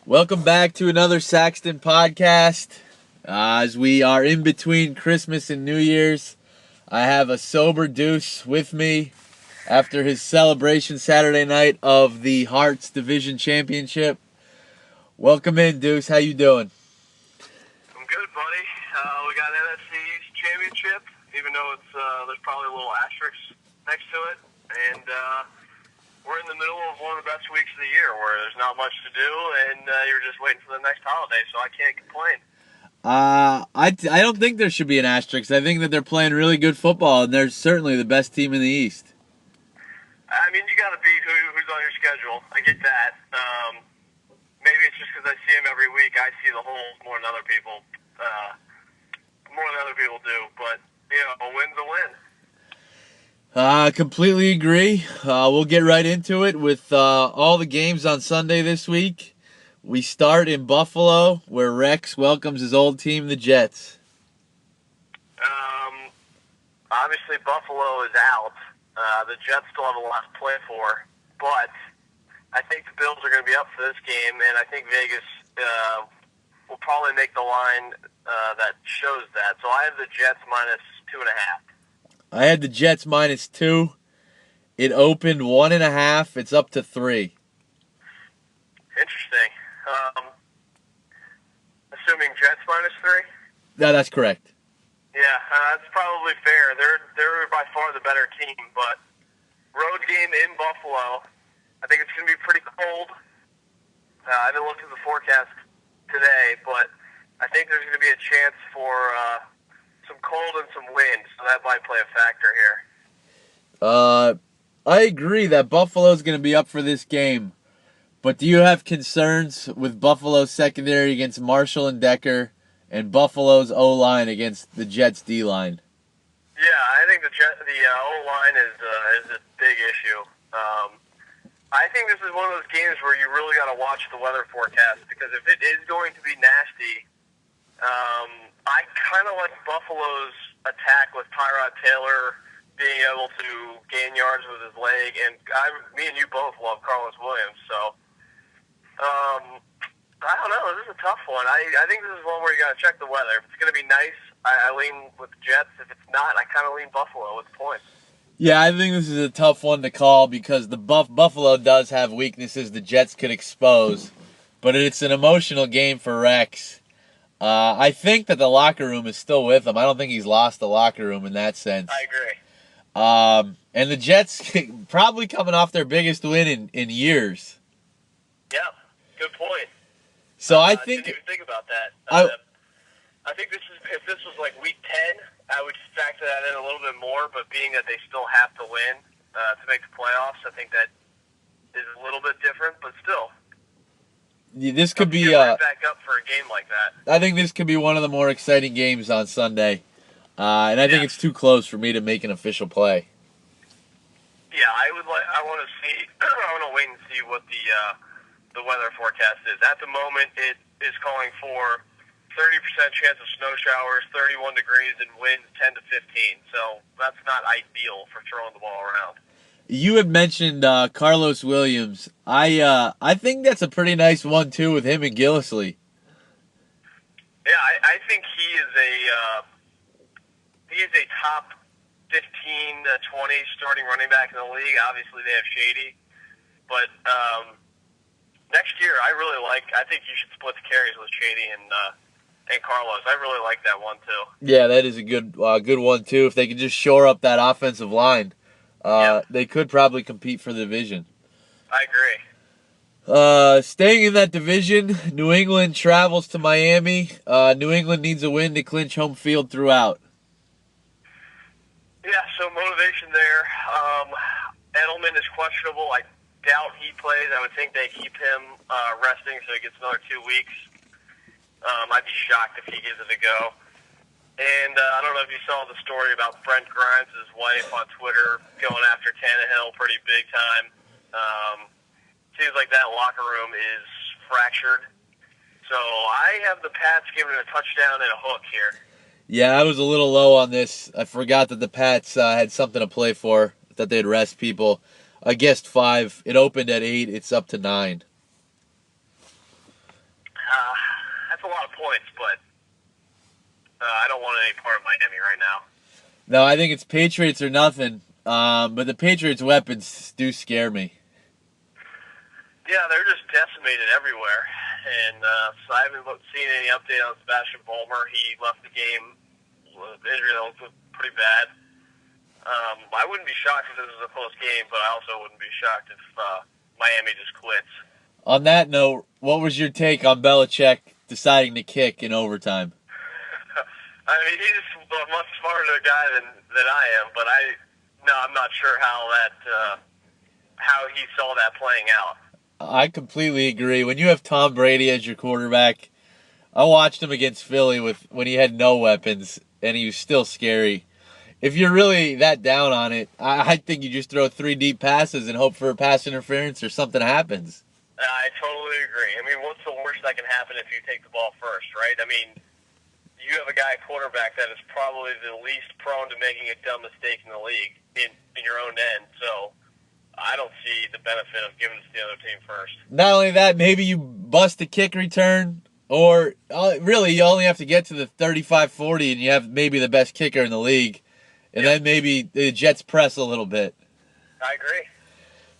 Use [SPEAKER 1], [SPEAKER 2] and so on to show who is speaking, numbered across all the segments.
[SPEAKER 1] Welcome back to another Saxton podcast. As we are in between Christmas and New Year's, I have a sober Deuce with me after his celebration Saturday night of the Hearts Division Championship. Welcome in, Deuce. How you doing?
[SPEAKER 2] I'm good, buddy. We got an NFC East championship, even though it's there's probably a little asterisk next to it, and we're in the middle of one of the best weeks of the year where there's not much to do, and you're just waiting for the next holiday, so I can't complain.
[SPEAKER 1] I don't think there should be an asterisk. I think that they're playing really good football, and they're certainly the best team in the East.
[SPEAKER 2] I mean, you got to beat who's on your schedule. I get that. Maybe it's just because I see him every week. I see the holes more than other people. Do, but a win's a win.
[SPEAKER 1] Completely agree. We'll get right into it with all the games on Sunday this week. We start in Buffalo, where Rex welcomes his old team, the Jets.
[SPEAKER 2] Obviously, Buffalo is out. The Jets still have a lot to play for, but I think the Bills are going to be up for this game, and I think Vegas will probably make the line that shows that. So I have the Jets minus 2.5.
[SPEAKER 1] I had the Jets minus 2. It opened 1.5. It's up to 3.
[SPEAKER 2] Interesting. Assuming Jets minus 3?
[SPEAKER 1] No, that's correct.
[SPEAKER 2] Yeah, that's probably fair. They're by far the better team, but road game in Buffalo. I think it's going to be pretty cold. I haven't looked at the forecast today, but I think there's going to be a chance for some cold and some wind, so that might play a factor here.
[SPEAKER 1] I agree that Buffalo's going to be up for this game, but do you have concerns with Buffalo's secondary against Marshall and Decker and Buffalo's O-line against the Jets' D-line?
[SPEAKER 2] Yeah, I think the O-line is a big issue. I think this is one of those games where you really got to watch the weather forecast, because if it is going to be nasty, I kind of like Buffalo's attack with Tyrod Taylor being able to gain yards with his leg, and me and you both love Carlos Williams, so I don't know. This is a tough one. I think this is one where you got to check the weather. If it's going to be nice, I lean with the Jets. If it's not, I kind of lean Buffalo with the points.
[SPEAKER 1] Yeah, I think this is a tough one to call because the Buffalo does have weaknesses the Jets could expose, but it's an emotional game for Rex. I think that the locker room is still with him. I don't think he's lost the locker room in that sense.
[SPEAKER 2] I agree.
[SPEAKER 1] And the Jets probably coming off their biggest win in years.
[SPEAKER 2] Yeah, good point.
[SPEAKER 1] So I
[SPEAKER 2] didn't even think about that. I think if this was like week 10, I would factor that in a little bit more, but being that they still have to win to make the playoffs, I think that is a little bit different, but still.
[SPEAKER 1] This could be
[SPEAKER 2] right back up for a game like that.
[SPEAKER 1] I think this could be one of the more exciting games on Sunday. And I think it's too close for me to make an official play.
[SPEAKER 2] Yeah, I want to see. I want to wait and see what the weather forecast is. At the moment, it is calling for 30% chance of snow showers, 31 degrees, and winds 10 to 15. So that's not ideal for throwing the ball around.
[SPEAKER 1] You had mentioned Carlos Williams. I think that's a pretty nice one too with him and Gillislee.
[SPEAKER 2] Yeah, I think he is a top 15 to 20 starting running back in the league. Obviously, they have Shady, but next year I think you should split the carries with Shady and Carlos. I really like that one too.
[SPEAKER 1] Yeah, that is a good one too. If they could just shore up that offensive line, they could probably compete for the division.
[SPEAKER 2] I agree.
[SPEAKER 1] Staying in that division, New England travels to Miami. New England needs a win to clinch home field throughout.
[SPEAKER 2] Yeah, so motivation there. Edelman is questionable. I doubt he plays. I would think they keep him resting so he gets another 2 weeks. I'd be shocked if he gives it a go. And I don't know if you saw the story about Brent Grimes' wife on Twitter going after Tannehill pretty big time. Seems like that locker room is fractured. So I have the Pats giving it a touchdown and a hook here.
[SPEAKER 1] Yeah, I was a little low on this. I forgot that the Pats had something to play for, that they'd rest people. I guessed 5. It opened at 8. It's up to 9.
[SPEAKER 2] a lot of points, but I don't want any part of Miami right now.
[SPEAKER 1] No, I think it's Patriots or nothing. But the Patriots' weapons do scare me.
[SPEAKER 2] Yeah, they're just decimated everywhere. And so I haven't seen any update on Sebastian Vollmer. He left the game with injury that looked pretty bad. I wouldn't be shocked if this was a close game, but I also wouldn't be shocked if Miami just quits.
[SPEAKER 1] On that note, what was your take on Belichick deciding to kick in overtime?
[SPEAKER 2] I mean, he's a much smarter guy than I am, but I'm not sure how he saw that playing out.
[SPEAKER 1] I completely agree. When you have Tom Brady as your quarterback, I watched him against Philly when he had no weapons, and he was still scary. If you're really that down on it, I think you just throw 3 deep passes and hope for a pass interference or something happens.
[SPEAKER 2] I totally agree. I mean, what's the worst that can happen if you take the ball first, right? I mean, you have a guy quarterback that is probably the least prone to making a dumb mistake in the league in your own end. So I don't see the benefit of giving it to the other team first.
[SPEAKER 1] Not only that, maybe you bust a kick return, or really you only have to get to the 35-40 and you have maybe the best kicker in the league. And then maybe the Jets press a little bit.
[SPEAKER 2] I agree.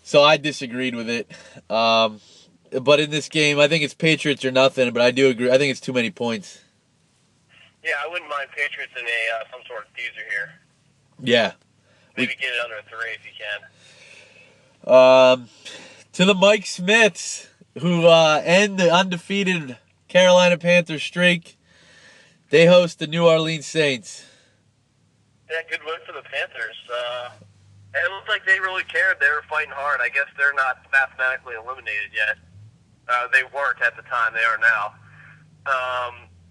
[SPEAKER 1] So I disagreed with it. But in this game, I think it's Patriots or nothing, but I do agree. I think it's too many points.
[SPEAKER 2] Yeah, I wouldn't mind Patriots in some sort of teaser here.
[SPEAKER 1] Yeah.
[SPEAKER 2] Maybe get it under 3 if you can.
[SPEAKER 1] To the Mike Smiths, who end the undefeated Carolina Panthers streak, they host the New Orleans Saints.
[SPEAKER 2] Yeah, good win for the Panthers. It looked like they really cared. They were fighting hard. I guess they're not mathematically eliminated yet. They weren't at the time. They are now.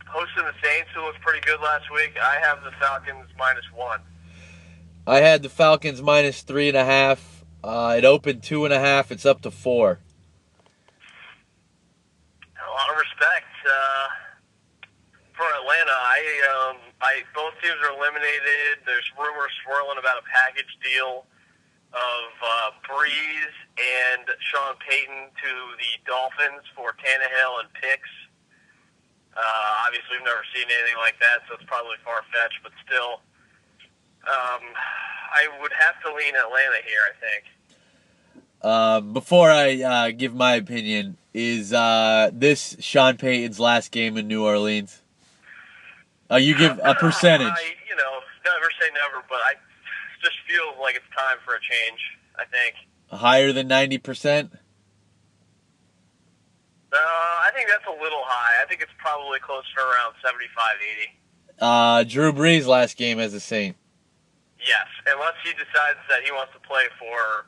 [SPEAKER 2] Hosting the Saints, who looked pretty good last week. I have the Falcons -1.
[SPEAKER 1] I had the Falcons -3.5. It opened 2.5. It's up to 4.
[SPEAKER 2] A lot of respect for Atlanta. Both teams are eliminated. There's rumors swirling about a package deal of Breeze and Sean Payton to the Dolphins for Tannehill and picks. Obviously, we've never seen anything like that, so it's probably far-fetched, but still, I would have to lean Atlanta here, I think.
[SPEAKER 1] Before I give my opinion, is this Sean Payton's last game in New Orleans? You give a percentage.
[SPEAKER 2] Never say never, but I just feel like it's time for a change, I think.
[SPEAKER 1] Higher than 90%?
[SPEAKER 2] I think that's a little high. I think it's probably closer to around 75-80.
[SPEAKER 1] Drew Brees' last game as a Saint.
[SPEAKER 2] Yes, unless he decides that he wants to play for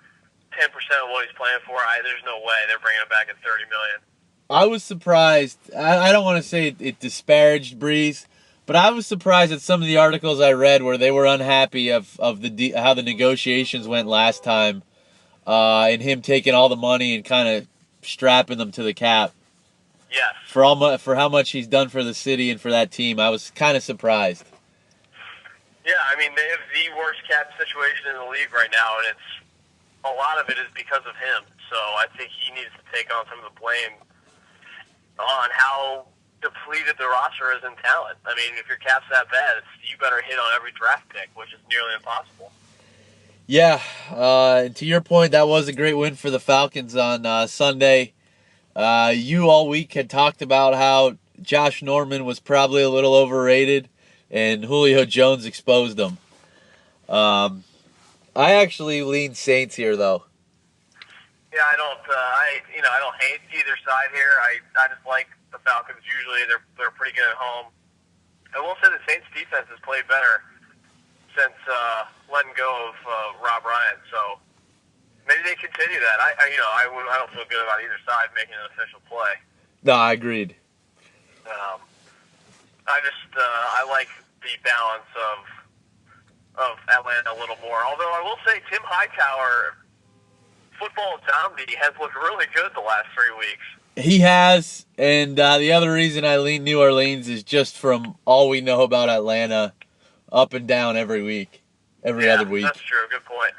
[SPEAKER 2] 10% of what he's playing for, there's no way they're bringing him back at $30 million.
[SPEAKER 1] I was surprised. I don't want to say it disparaged Brees, but I was surprised at some of the articles I read where they were unhappy of how the negotiations went last time, and him taking all the money and kind of strapping them to the cap.
[SPEAKER 2] Yes.
[SPEAKER 1] For how much he's done for the city and for that team, I was kind of surprised.
[SPEAKER 2] Yeah, I mean, they have the worst cap situation in the league right now, and a lot of it is because of him. So I think he needs to take on some of the blame on how depleted the roster is in talent. I mean, if your cap's that bad, you better hit on every draft pick, which is nearly impossible. Yeah,
[SPEAKER 1] and to your point, that was a great win for the Falcons on Sunday. You all week had talked about how Josh Norman was probably a little overrated, and Julio Jones exposed him. I actually lean Saints here, though.
[SPEAKER 2] Yeah, I don't hate either side here. I just like the Falcons. Usually, they're pretty good at home. I will say the Saints defense has played better since letting go of Rob Ryan. So maybe they continue that. I don't feel good about either side making an official play.
[SPEAKER 1] No, I agreed.
[SPEAKER 2] I like the balance of Atlanta a little more. Although I will say Tim Hightower, football zombie, has looked really good the last 3 weeks.
[SPEAKER 1] He has, and the other reason I lean New Orleans is just from all we know about Atlanta, up and down every week, every other week.
[SPEAKER 2] That's true. Good point.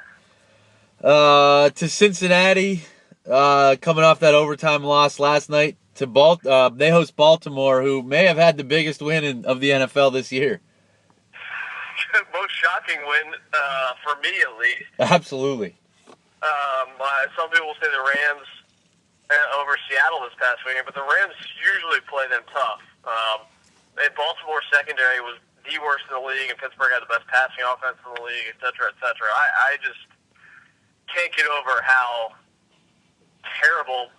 [SPEAKER 1] To Cincinnati, coming off that overtime loss last night They host Baltimore, who may have had the biggest win of the NFL this year.
[SPEAKER 2] Most shocking win for me, at least.
[SPEAKER 1] Absolutely.
[SPEAKER 2] Some people say the Rams over Seattle this past weekend, but the Rams usually play them tough. And Baltimore secondary was the worst in the league, and Pittsburgh had the best passing offense in the league, et cetera, et cetera. I just can't get over how terrible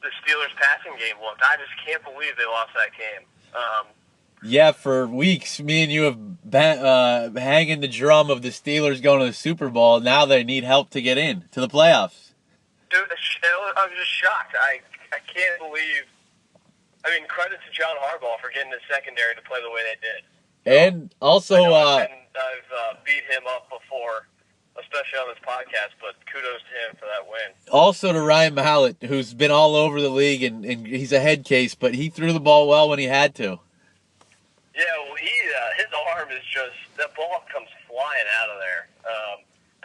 [SPEAKER 2] the Steelers' passing game looked. I just can't believe they lost that game.
[SPEAKER 1] Yeah, for weeks, me and you have been hanging the drum of the Steelers going to the Super Bowl. Now they need help to get in to the playoffs.
[SPEAKER 2] Dude, I was just shocked. I can't believe. I mean, credit to John Harbaugh for getting the secondary to play the way they did.
[SPEAKER 1] And also,
[SPEAKER 2] I've beat him up before, especially on this podcast, but kudos to him for that win.
[SPEAKER 1] Also to Ryan Mallett, who's been all over the league, and he's a head case, but he threw the ball well when he had to.
[SPEAKER 2] Yeah, well, his arm is just, that ball comes flying out of there.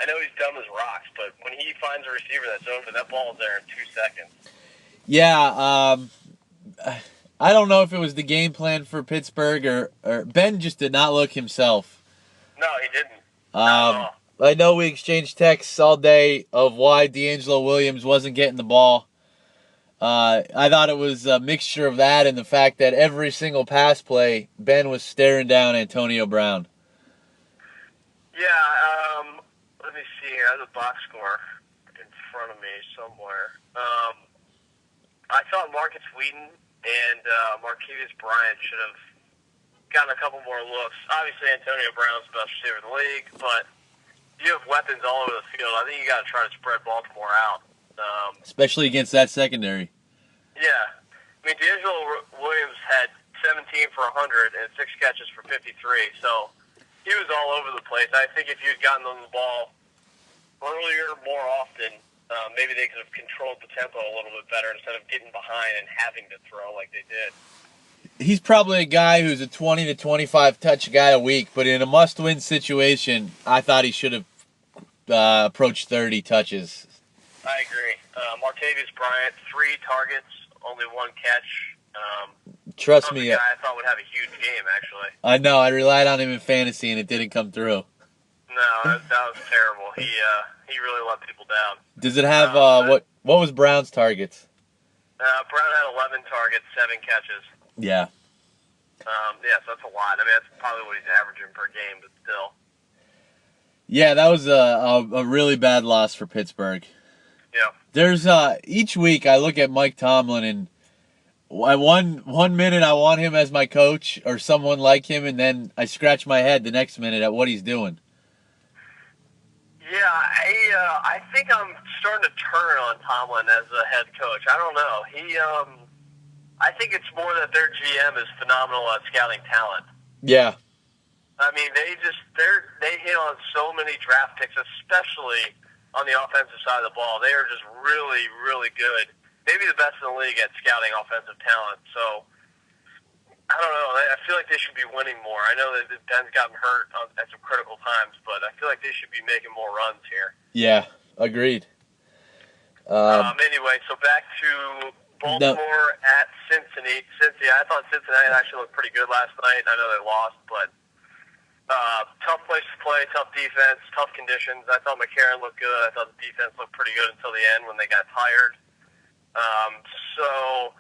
[SPEAKER 2] I know he's dumb as rocks, but when he finds a receiver that's open, that ball's there in 2 seconds.
[SPEAKER 1] Yeah, I don't know if it was the game plan for Pittsburgh or Ben just did not look himself.
[SPEAKER 2] No, he didn't. Not at all.
[SPEAKER 1] I know we exchanged texts all day of why D'Angelo Williams wasn't getting the ball. I thought it was a mixture of that and the fact that every single pass play, Ben was staring down Antonio Brown.
[SPEAKER 2] Yeah, let me see here. I have the box score in front of me somewhere. I thought Marcus Wheaton and Marquise Bryant should have gotten a couple more looks. Obviously, Antonio Brown's the best receiver in the league, but you have weapons all over the field. I think you got to try to spread Baltimore out.
[SPEAKER 1] Especially against that secondary.
[SPEAKER 2] Yeah. I mean, D'Angelo Williams had 17 for 100 and 6 catches for 53, so he was all over the place. I think if you'd gotten them the ball earlier, more often, maybe they could have controlled the tempo a little bit better instead of getting behind and having to throw like they did.
[SPEAKER 1] He's probably a guy who's a 20 to 25 touch guy a week, but in a must-win situation, I thought he should have approached 30 touches.
[SPEAKER 2] I agree. Martavius Bryant, 3 targets, only 1 catch.
[SPEAKER 1] Trust me.
[SPEAKER 2] A guy I thought would have a huge game, actually.
[SPEAKER 1] I know. I relied on him in fantasy, and it didn't come through.
[SPEAKER 2] No, that was terrible. He really let people down.
[SPEAKER 1] Does it have what was Brown's targets?
[SPEAKER 2] Brown had 11 targets, 7 catches.
[SPEAKER 1] Yeah.
[SPEAKER 2] Yeah, so that's a lot. I mean, that's probably what he's averaging per game, but still.
[SPEAKER 1] Yeah, that was a really bad loss for Pittsburgh.
[SPEAKER 2] Yeah.
[SPEAKER 1] There's each week I look at Mike Tomlin, and one minute I want him as my coach or someone like him, and then I scratch my head the next minute at what he's doing.
[SPEAKER 2] Yeah, I think I'm starting to turn on Tomlin as a head coach. I don't know. I think it's more that their GM is phenomenal at scouting talent.
[SPEAKER 1] Yeah.
[SPEAKER 2] I mean, they hit on so many draft picks, especially on the offensive side of the ball. They are just really, really good. Maybe the best in the league at scouting offensive talent. So, I don't know. I feel like they should be winning more. I know that Ben's gotten hurt at some critical times, but I feel like they should be making more runs here.
[SPEAKER 1] Yeah, agreed.
[SPEAKER 2] Anyway, so back to Baltimore at Cincinnati. I thought Cincinnati actually looked pretty good last night. I know they lost, but tough place to play, tough defense, tough conditions. I thought McCarron looked good. I thought the defense looked pretty good until the end when they got tired. So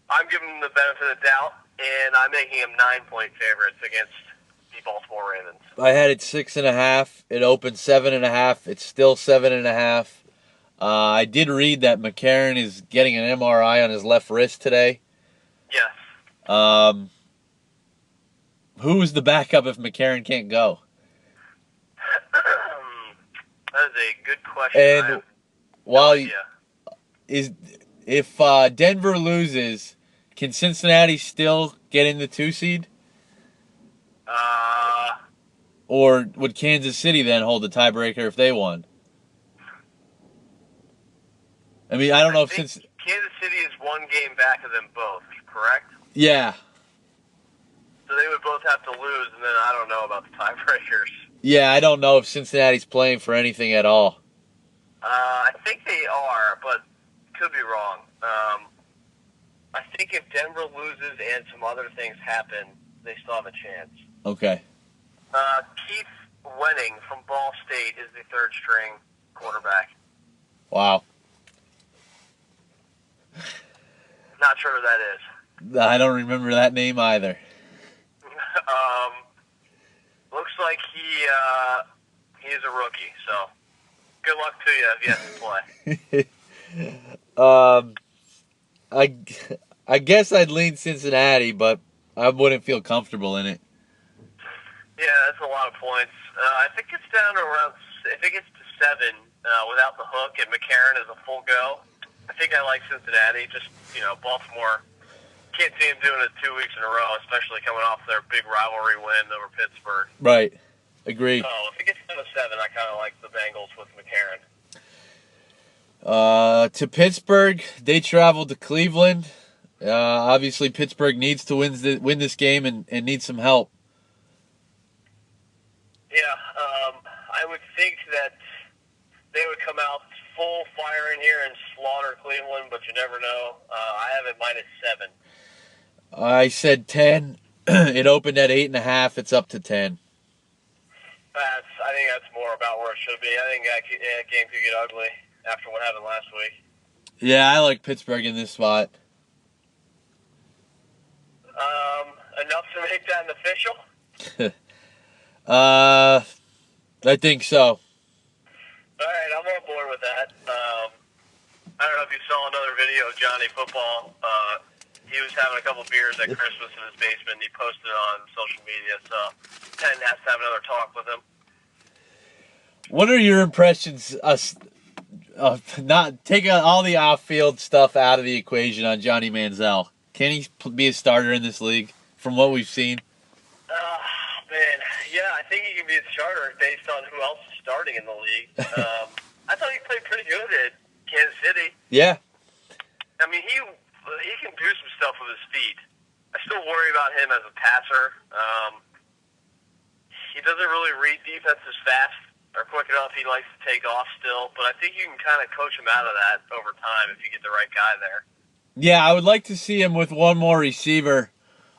[SPEAKER 2] I'm giving them the benefit of the doubt, and I'm making them 9-point favorites against the Baltimore Ravens.
[SPEAKER 1] I had it 6.5. It opened 7.5. It's still 7.5. I did read that McCarron is getting an MRI on his left wrist today.
[SPEAKER 2] Yes.
[SPEAKER 1] Who's the backup if McCarron can't go?
[SPEAKER 2] That is a good question.
[SPEAKER 1] And if Denver loses, can Cincinnati still get in the 2 seed? Or would Kansas City then hold the tiebreaker if they won? I mean, I don't know if
[SPEAKER 2] Kansas City is 1 game back of them both, correct?
[SPEAKER 1] Yeah.
[SPEAKER 2] So they would both have to lose, and then I don't know about the tiebreakers.
[SPEAKER 1] Yeah, I don't know if Cincinnati's playing for anything at all.
[SPEAKER 2] I think they are, but could be wrong. I think if Denver loses and some other things happen, they still have a chance.
[SPEAKER 1] Okay.
[SPEAKER 2] Keith Wenning from Ball State is the third-string quarterback.
[SPEAKER 1] Wow.
[SPEAKER 2] Not sure who that is.
[SPEAKER 1] I don't remember that name either.
[SPEAKER 2] Looks like he is a rookie, so good luck to you if you have to play.
[SPEAKER 1] I guess I'd lean Cincinnati, but I wouldn't feel comfortable in it.
[SPEAKER 2] Yeah, that's a lot of points. I think it's down to around. I think it's to 7 without the hook, and McCarron is a full go. I think I like Cincinnati. Just Baltimore. Can't see him doing it 2 weeks in a row, especially coming off their big rivalry win over Pittsburgh.
[SPEAKER 1] Right. Agree.
[SPEAKER 2] So if it gets down to 7, I kind of like the Bengals with McCarron.
[SPEAKER 1] To Pittsburgh, they traveled to Cleveland. Obviously, Pittsburgh needs to win this game and needs some help.
[SPEAKER 2] Yeah, I would think that they would come out full fire in here and slaughter Cleveland, but you never know. I have it -7.
[SPEAKER 1] I said 10. It opened at 8.5. It's up to 10.
[SPEAKER 2] I think that's more about where it should be. I think that game could get ugly after what happened last week.
[SPEAKER 1] Yeah, I like Pittsburgh in this spot.
[SPEAKER 2] Enough to make that an official?
[SPEAKER 1] I think so.
[SPEAKER 2] All right, I'm on board with that. I don't know if you saw another video of Johnny Football. He was having a couple beers at Christmas in his basement, and he posted it on social media, so Penn has to have another talk with him.
[SPEAKER 1] What are your impressions, not taking all the off-field stuff out of the equation on Johnny Manziel? Can he be a starter in this league from what we've seen?
[SPEAKER 2] Man, yeah, I think he can be a starter based on who else is starting in the league. I thought he played pretty good at Kansas City.
[SPEAKER 1] Yeah.
[SPEAKER 2] I mean, he can do some stuff with his feet. I still worry about him as a passer. He doesn't really read defenses fast or quick enough. He likes to take off still, but I think you can kind of coach him out of that over time if you get the right guy there.
[SPEAKER 1] Yeah, I would like to see him with one more receiver.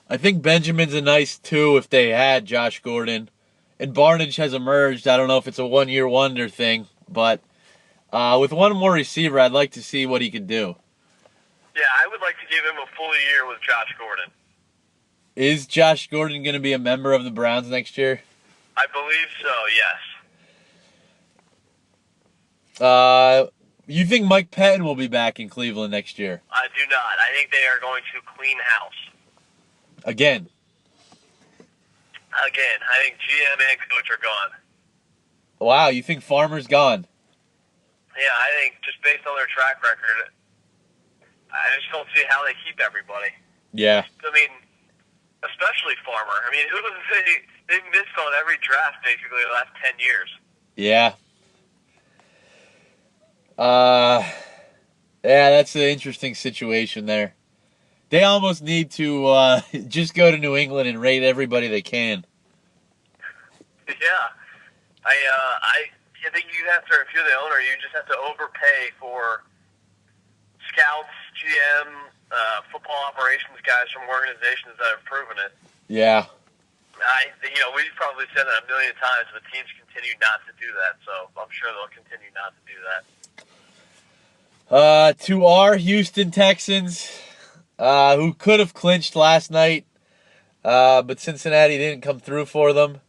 [SPEAKER 1] I think Benjamin's a nice 2 if they had Josh Gordon. And Barnage has emerged. I don't know if it's a one-year wonder thing, but with one more receiver, I'd like to see what he could do.
[SPEAKER 2] Yeah, I would like to give him a full year with Josh Gordon.
[SPEAKER 1] Is Josh Gordon going to be a member of the Browns next year?
[SPEAKER 2] I believe so, yes.
[SPEAKER 1] You think Mike Pettin will be back in Cleveland next year?
[SPEAKER 2] I do not. I think they are going to clean house.
[SPEAKER 1] Again,
[SPEAKER 2] I think GM and coach are gone.
[SPEAKER 1] Wow, you think Farmer's gone?
[SPEAKER 2] Yeah, I think just based on their track record, I just don't see how they keep everybody.
[SPEAKER 1] Yeah.
[SPEAKER 2] I mean, especially Farmer. I mean, they missed on every draft basically the last 10 years.
[SPEAKER 1] Yeah. Yeah, that's an interesting situation there. They almost need to just go to New England and rate everybody they can.
[SPEAKER 2] Yeah. I think you have to, if you're the owner, you just have to overpay for scouts, GM, football operations guys from organizations that have proven it.
[SPEAKER 1] Yeah.
[SPEAKER 2] We've probably said that a million times, but teams continue not to do that, so I'm sure they'll continue not to do that.
[SPEAKER 1] To our Houston Texans, who could have clinched last night, but Cincinnati didn't come through for them.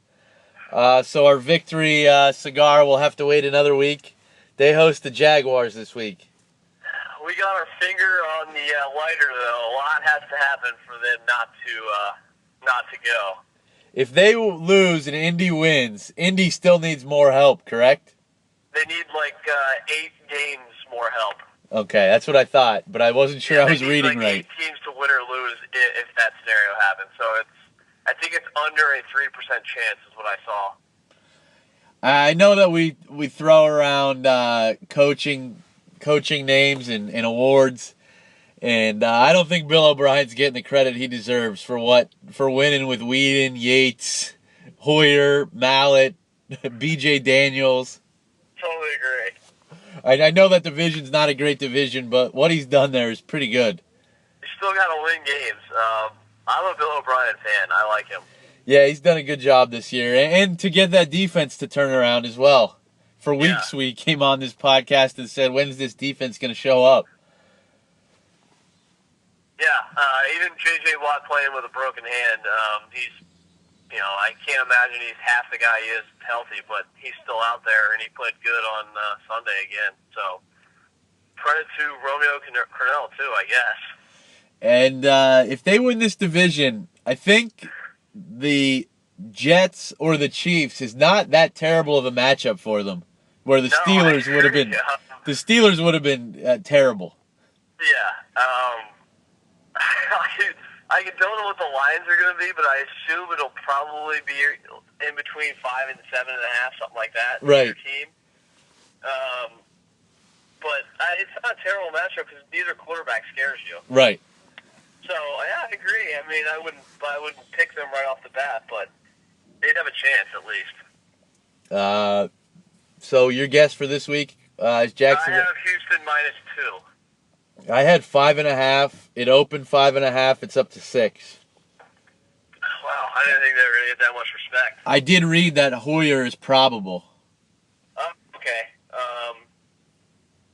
[SPEAKER 1] So our victory cigar will have to wait another week. They host the Jaguars this week.
[SPEAKER 2] We got our finger on the lighter, though. A lot has to happen for them not to go.
[SPEAKER 1] If they lose and Indy wins, Indy still needs more help, correct?
[SPEAKER 2] They need 8 games more help.
[SPEAKER 1] Okay, that's what I thought, but I wasn't sure I was reading right.
[SPEAKER 2] 8 teams to win or lose if that scenario happens. So I think it's under a 3% chance is what I saw.
[SPEAKER 1] I know that we throw around coaching names and awards, and I don't think Bill O'Brien's getting the credit he deserves for winning with Whedon, Yates, Hoyer, Mallett, B.J. Daniels.
[SPEAKER 2] Totally agree.
[SPEAKER 1] I know that division's not a great division, but what he's done there is pretty good.
[SPEAKER 2] He still got to win games. I'm a Bill O'Brien fan. I like him.
[SPEAKER 1] Yeah, he's done a good job this year. And to get that defense to turn around as well. For weeks we came on this podcast and said, when's this defense going to show up?
[SPEAKER 2] Yeah, even J.J. Watt playing with a broken hand, he's, I can't imagine he's half the guy he is healthy, but he's still out there, and he played good on Sunday again. So credit to Romeo Crennel, too, I guess.
[SPEAKER 1] And if they win this division, I think the Jets or the Chiefs is not that terrible of a matchup for them, where the Steelers would have been. Yeah. The Steelers would have been terrible.
[SPEAKER 2] Yeah. I don't know what the lines are going to be, but I assume it'll probably be in between 5 and 7.5, something like that.
[SPEAKER 1] Right.
[SPEAKER 2] For your team. But it's not a terrible matchup because neither quarterback scares you.
[SPEAKER 1] Right.
[SPEAKER 2] So yeah, I agree. I mean, I wouldn't pick them right off the bat, but they'd have a chance at least.
[SPEAKER 1] So your guess for this week is Jacksonville?
[SPEAKER 2] I have Houston -2.
[SPEAKER 1] I had 5.5. It opened 5.5. It's up to 6.
[SPEAKER 2] Wow, I didn't think they were going to get that much respect.
[SPEAKER 1] I did read that Hoyer is probable.
[SPEAKER 2] Oh, okay.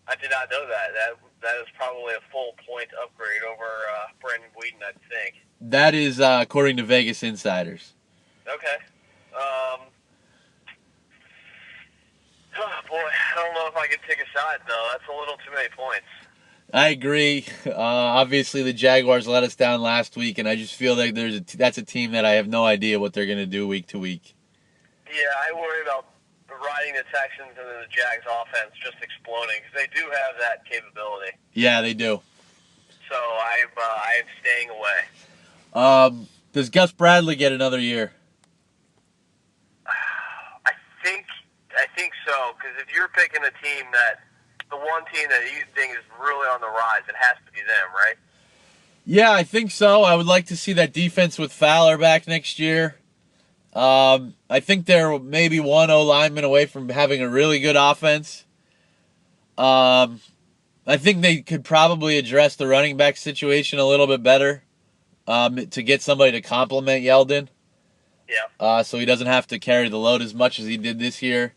[SPEAKER 2] I did not know that. That is probably a full point upgrade over Brandon Whedon, I think.
[SPEAKER 1] That is according to Vegas insiders.
[SPEAKER 2] Okay. Oh boy, I don't know if I could take a side though. That's a little too many points.
[SPEAKER 1] I agree. Obviously, the Jaguars let us down last week, and I just feel like that's a team that I have no idea what they're going to do week to week.
[SPEAKER 2] Yeah, I worry about riding the Texans and then the Jags offense just exploding because they do have that capability.
[SPEAKER 1] Yeah, they do.
[SPEAKER 2] So I'm staying away.
[SPEAKER 1] Does Gus Bradley get another year?
[SPEAKER 2] I think so, because if you're picking a team the one team that you think is really on the rise, it has to be them, right?
[SPEAKER 1] Yeah, I think so. I would like to see that defense with Fowler back next year. I think they're maybe one O-lineman away from having a really good offense. I think they could probably address the running back situation a little bit better to get somebody to complement Yeldon.
[SPEAKER 2] Yeah.
[SPEAKER 1] So he doesn't have to carry the load as much as he did this year.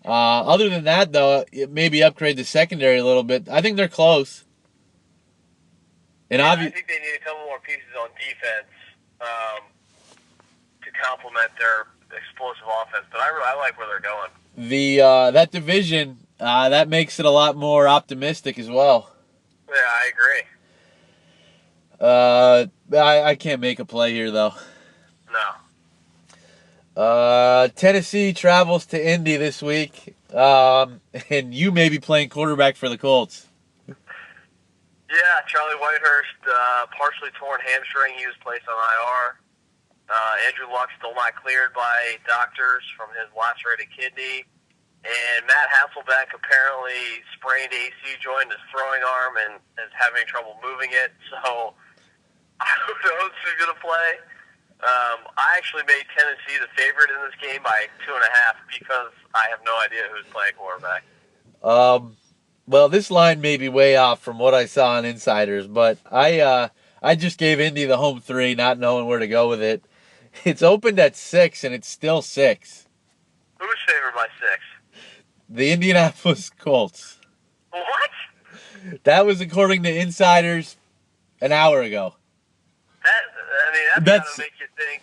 [SPEAKER 1] Other than that, though, maybe upgrade the secondary a little bit. I think they're close. And
[SPEAKER 2] I think they need a couple more pieces on defense to complement their explosive offense. But I like where they're going.
[SPEAKER 1] That division that makes it a lot more optimistic as well.
[SPEAKER 2] Yeah, I agree.
[SPEAKER 1] I can't make a play here though.
[SPEAKER 2] No.
[SPEAKER 1] Tennessee travels to Indy this week, and you may be playing quarterback for the Colts.
[SPEAKER 2] Yeah, Charlie Whitehurst, partially torn hamstring. He was placed on IR. Andrew Luck's still not cleared by doctors from his lacerated kidney. And Matt Hasselbeck apparently sprained AC joint in his throwing arm and is having trouble moving it. So, who knows who's going to play? I actually made Tennessee the favorite in this game by 2.5 because I have no idea who's playing quarterback.
[SPEAKER 1] Well, this line may be way off from what I saw on Insiders, but I just gave Indy the home 3, not knowing where to go with it. It's opened at 6, and it's still 6.
[SPEAKER 2] Who's favored by 6?
[SPEAKER 1] The Indianapolis Colts.
[SPEAKER 2] What?
[SPEAKER 1] That was according to Insiders an hour ago.
[SPEAKER 2] That's got to make you think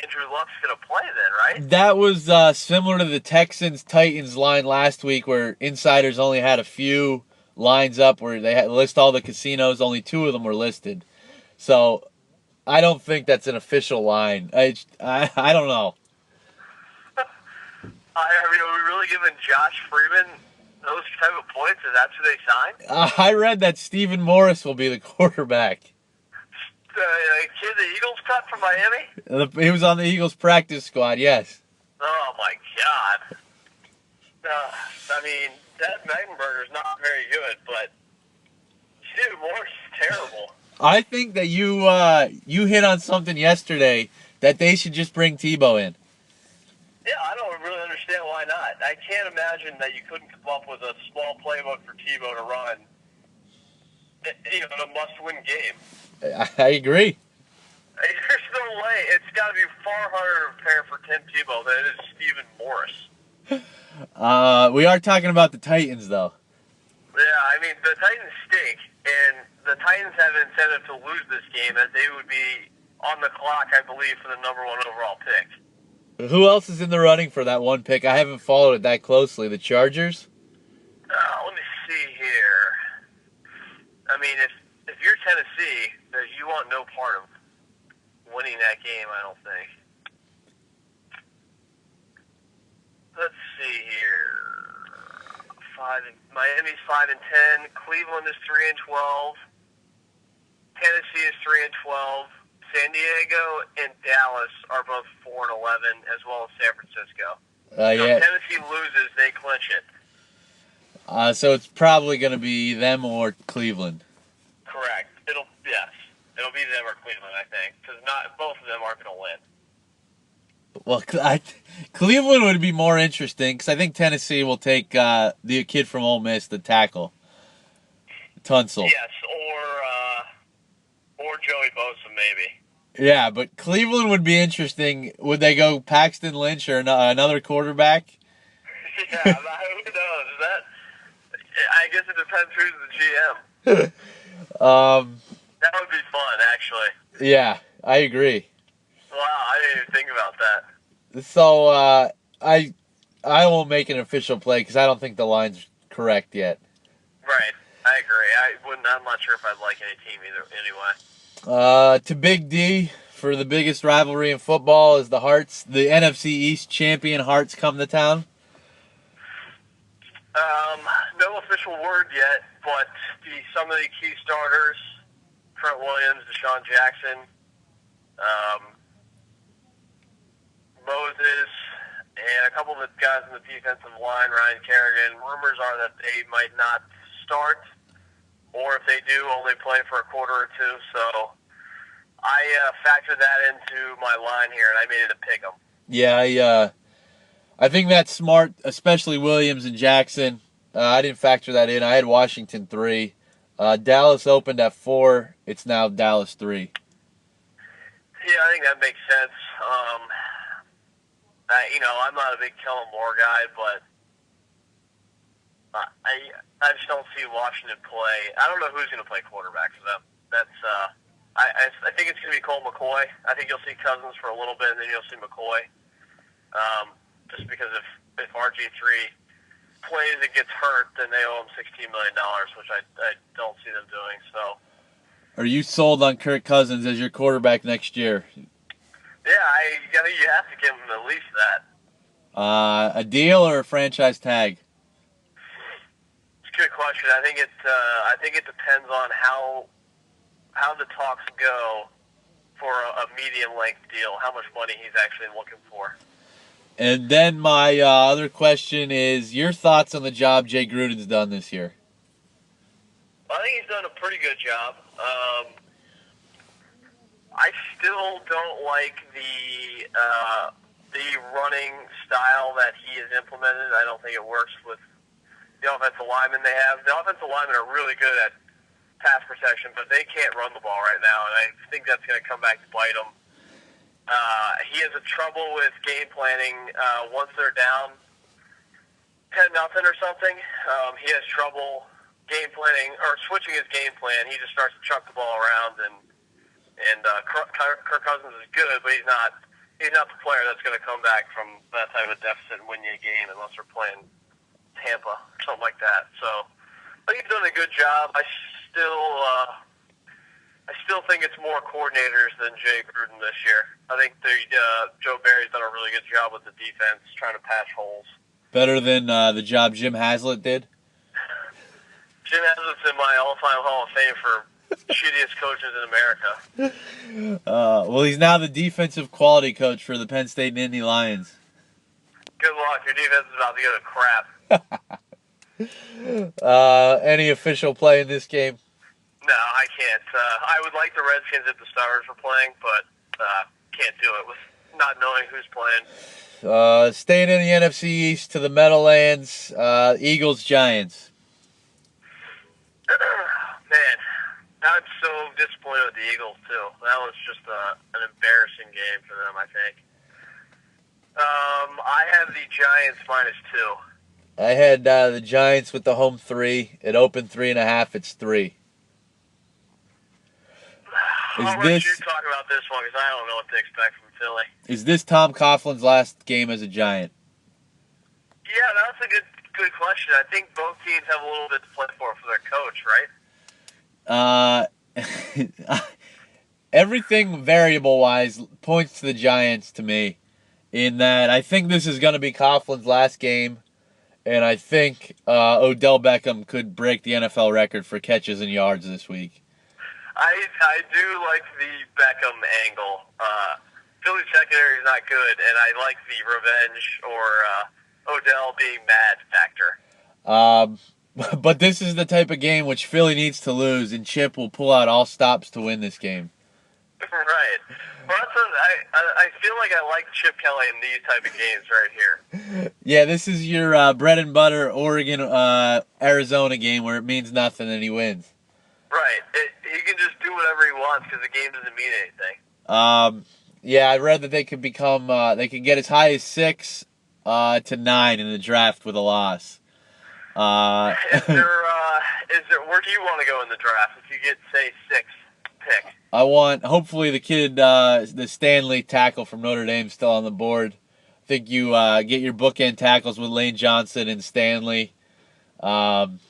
[SPEAKER 2] Andrew Luck's going to play then, right?
[SPEAKER 1] That was similar to the Texans-Titans line last week where Insiders only had a few lines up where they had list all the casinos. Only 2 of them were listed. So I don't think that's an official line. I don't know.
[SPEAKER 2] Are we really giving Josh Freeman those type of points? Is that who they signed?
[SPEAKER 1] I read that Stephen Morris will be the quarterback.
[SPEAKER 2] The kid the Eagles cut from Miami?
[SPEAKER 1] He was on the Eagles practice squad, yes.
[SPEAKER 2] Oh, my God. I mean, Dad Megenberger's not very good, but Stephen Morris is terrible.
[SPEAKER 1] I think that you hit on something yesterday that they should just bring Tebow in.
[SPEAKER 2] Yeah, I don't really understand why not. I can't imagine that you couldn't come up with a small playbook for Tebow to run in a must-win game.
[SPEAKER 1] I agree.
[SPEAKER 2] There's no way. It's got to be far harder to prepare for Tim Tebow than it is Stephen Morris.
[SPEAKER 1] We are talking about the Titans, though.
[SPEAKER 2] Yeah, I mean, the Titans stink, and the Titans have an incentive to lose this game as they would be on the clock, I believe, for the number one overall pick.
[SPEAKER 1] Who else is in the running for that one pick? I haven't followed it that closely. The Chargers?
[SPEAKER 2] Let me see here. I mean, if you're Tennessee, you want no part of winning that game, I don't think. Let's see here. Miami's 5-10. Cleveland is 3-12. Tennessee is 3-12. San Diego and Dallas are both 4-11, as well as San Francisco. So
[SPEAKER 1] Yeah.
[SPEAKER 2] if Tennessee loses, they clinch it.
[SPEAKER 1] So it's probably going to be them or Cleveland.
[SPEAKER 2] Correct. It'll be them or Cleveland, I think, because not both of them aren't going to win.
[SPEAKER 1] Well, Cleveland would be more interesting because I think Tennessee will take the kid from Ole Miss, the tackle, Tunsil.
[SPEAKER 2] Yes, or Joey Bosa, maybe.
[SPEAKER 1] Yeah, but Cleveland would be interesting. Would they go Paxton Lynch or another quarterback?
[SPEAKER 2] Yeah, who knows? I guess it depends who's the GM. That would be fun, actually.
[SPEAKER 1] Yeah, I agree.
[SPEAKER 2] Wow, I didn't even think about that.
[SPEAKER 1] So I won't make an official play because I don't think the line's correct yet.
[SPEAKER 2] Right, I agree. I'm not sure if I'd like any team either. Anyway.
[SPEAKER 1] To Big D for the biggest rivalry in football is the Hearts. The NFC East champion Hearts come to town.
[SPEAKER 2] No official word yet, but some of the key starters, Trent Williams, Deshaun Jackson, Moses, and a couple of the guys in the defensive line, Ryan Kerrigan. Rumors are that they might not start, or if they do, only play for a quarter or two. So I factored that into my line here, and I made it a pick 'em.
[SPEAKER 1] Yeah, I think that's smart, especially Williams and Jackson. I didn't factor that in. I had Washington 3. Dallas opened at 4. It's now Dallas 3.
[SPEAKER 2] Yeah, I think that makes sense. I'm not a big Kellen Moore guy, but I just don't see Washington play. I don't know who's going to play quarterback for them. I think it's going to be Colt McCoy. I think you'll see Cousins for a little bit, and then you'll see McCoy. Just because if RG3 plays and gets hurt, then they owe him $16 million, which I don't see them doing. So,
[SPEAKER 1] are you sold on Kirk Cousins as your quarterback next year?
[SPEAKER 2] Yeah, I think you have to give him at least that.
[SPEAKER 1] A deal or a franchise tag?
[SPEAKER 2] It's a good question. I think it depends on how the talks go for a medium length deal. How much money he's actually looking for.
[SPEAKER 1] And then my other question is your thoughts on the job Jay Gruden's done this year.
[SPEAKER 2] I think he's done a pretty good job. I still don't like the running style that he has implemented. I don't think it works with the offensive linemen they have. The offensive linemen are really good at pass protection, but they can't run the ball right now, and I think that's going to come back to bite them. He has a trouble with game planning once they're down 10-0 or something. He has trouble game planning or switching his game plan. He just starts to chuck the ball around, and Kirk Cousins is good, but he's not the player that's going to come back from that type of deficit and win you a game unless they're playing Tampa or something like that. So I think he's done a good job. I still think it's more coordinators than Jay Gruden this year. I think Joe Barry's done a really good job with the defense, trying to patch holes.
[SPEAKER 1] Better than the job Jim Haslett did?
[SPEAKER 2] Jim Haslett's in my all-time Hall of Fame for shittiest coaches in America.
[SPEAKER 1] Well, he's now the defensive quality coach for the Penn State Nittany Lions.
[SPEAKER 2] Good luck. Your defense is about to get a crap.
[SPEAKER 1] Any official play in this game?
[SPEAKER 2] No, I can't. I would like the Redskins if the Stars were playing, but can't do it with not knowing who's playing.
[SPEAKER 1] Staying in the NFC East to the Meadowlands, Eagles, Giants.
[SPEAKER 2] Man, I'm so disappointed with the Eagles, too. That was just an embarrassing game for them, I think. I have the Giants -2.
[SPEAKER 1] I had the Giants with the home 3. It opened 3.5. It's 3.
[SPEAKER 2] I'll let you talk about this one because I don't know what to expect from Philly.
[SPEAKER 1] Is this Tom Coughlin's last game as a Giant?
[SPEAKER 2] Yeah, that's a good question. I think both teams have a little bit to play for their coach, right?
[SPEAKER 1] Everything variable-wise points to the Giants to me, in that I think this is going to be Coughlin's last game, and I think Odell Beckham could break the NFL record for catches and yards this week.
[SPEAKER 2] I do like the Beckham angle. Philly secondary is not good, and I like the revenge or Odell being mad factor.
[SPEAKER 1] But this is the type of game which Philly needs to lose, and Chip will pull out all stops to win this game.
[SPEAKER 2] Right. Well, I feel like I like Chip Kelly in these type of games right here.
[SPEAKER 1] Yeah, this is your bread and butter Oregon, Arizona game where it means nothing and he wins.
[SPEAKER 2] Right. He can just do whatever he wants because the game doesn't mean anything.
[SPEAKER 1] Yeah, I read that they could become, they could get as high as 6 to 9 in the draft with a loss.
[SPEAKER 2] Is there, where do you want to go in the draft if you get, say, 6th pick?
[SPEAKER 1] I want, hopefully the kid, the Stanley tackle from Notre Dame still on the board. I think you get your bookend tackles with Lane Johnson and Stanley, and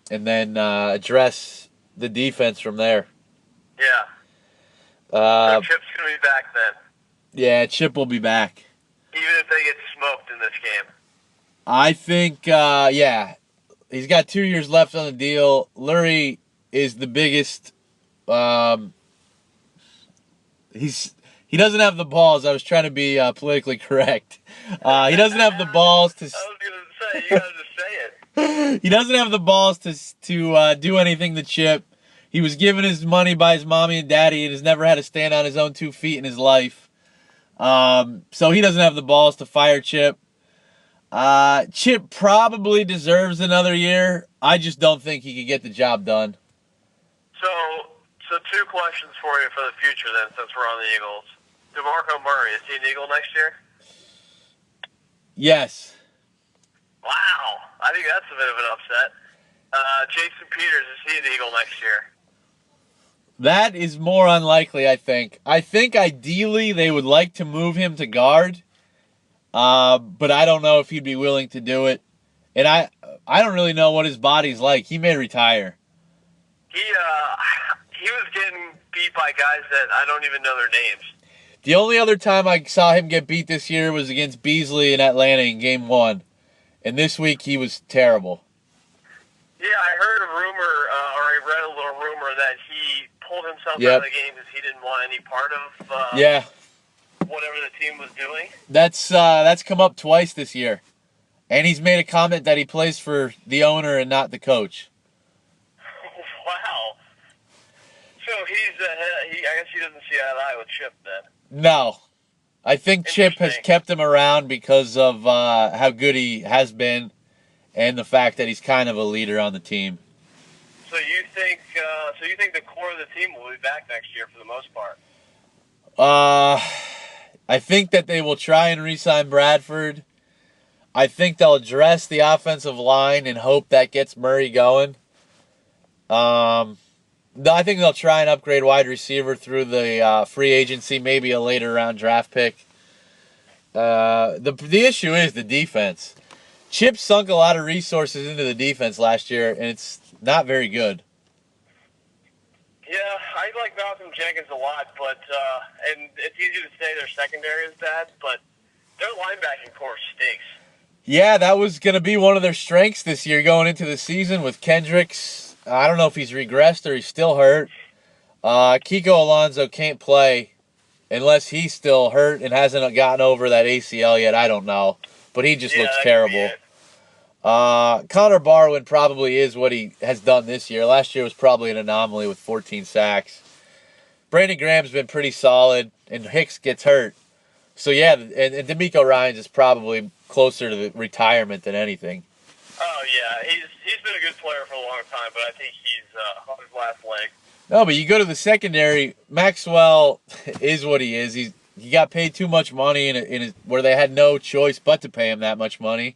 [SPEAKER 1] then address the defense from there.
[SPEAKER 2] Yeah. So Chip's going to be back then.
[SPEAKER 1] Yeah, Chip will be back.
[SPEAKER 2] Even if they get smoked in this game.
[SPEAKER 1] I think, yeah. He's got 2 years left on the deal. Lurie is the biggest. He doesn't have the balls. I was trying to be politically correct. He doesn't have the balls to.
[SPEAKER 2] I was going to say, you got to just say it.
[SPEAKER 1] He doesn't have the balls to do anything to Chip. He was given his money by his mommy and daddy and has never had to stand on his own 2 feet in his life. So he doesn't have the balls to fire Chip. Chip probably deserves another year. I just don't think he could get the job done.
[SPEAKER 2] So 2 questions for you for the future then, since we're on the Eagles. DeMarco Murray, is he an Eagle next year?
[SPEAKER 1] Yes.
[SPEAKER 2] Wow. I think that's a bit of an upset. Jason Peters, is he an Eagle next year?
[SPEAKER 1] That is more unlikely, I think. I think ideally they would like to move him to guard, but I don't know if he'd be willing to do it. And I don't really know what his body's like. He may retire.
[SPEAKER 2] He was getting beat by guys that I don't even know their names.
[SPEAKER 1] The only other time I saw him get beat this year was against Beasley in Atlanta in Game 1. And this week he was terrible.
[SPEAKER 2] Yeah, I heard a rumor, or I read a little rumor that he pulled himself out of the game because he didn't want any part of whatever the team was doing.
[SPEAKER 1] That's come up twice this year. And he's made a comment that he plays for the owner and not the coach.
[SPEAKER 2] Wow. So I guess he doesn't see eye to eye with Chip then.
[SPEAKER 1] No. I think Chip has kept him around because of how good he has been and the fact that he's kind of a leader on the team.
[SPEAKER 2] So you think the core of the team will be back next year for the most part?
[SPEAKER 1] I think that they will try and re-sign Bradford. I think they'll address the offensive line and hope that gets Murray going. I think they'll try and upgrade wide receiver through the free agency, maybe a later round draft pick. The issue is the defense. Chip sunk a lot of resources into the defense last year, and it's not very good.
[SPEAKER 2] Yeah, I like Malcolm Jenkins a lot, but and it's easy to say their secondary is bad, but their linebacking core stinks.
[SPEAKER 1] Yeah, that was going to be one of their strengths this year going into the season with Kendricks. I don't know if he's regressed or he's still hurt. Kiko Alonso can't play unless he's still hurt and hasn't gotten over that ACL yet. I don't know. But he just looks terrible. Connor Barwin probably is what he has done this year. Last year was probably an anomaly with 14 sacks. Brandon Graham's been pretty solid, and Hicks gets hurt. So, yeah, and D'Amico Ryans is probably closer to the retirement than anything.
[SPEAKER 2] Oh, yeah. He's been a good player for a long time, but I think he's on his last leg.
[SPEAKER 1] No, but you go to the secondary. Maxwell is what he is. He got paid too much money where they had no choice but to pay him that much money.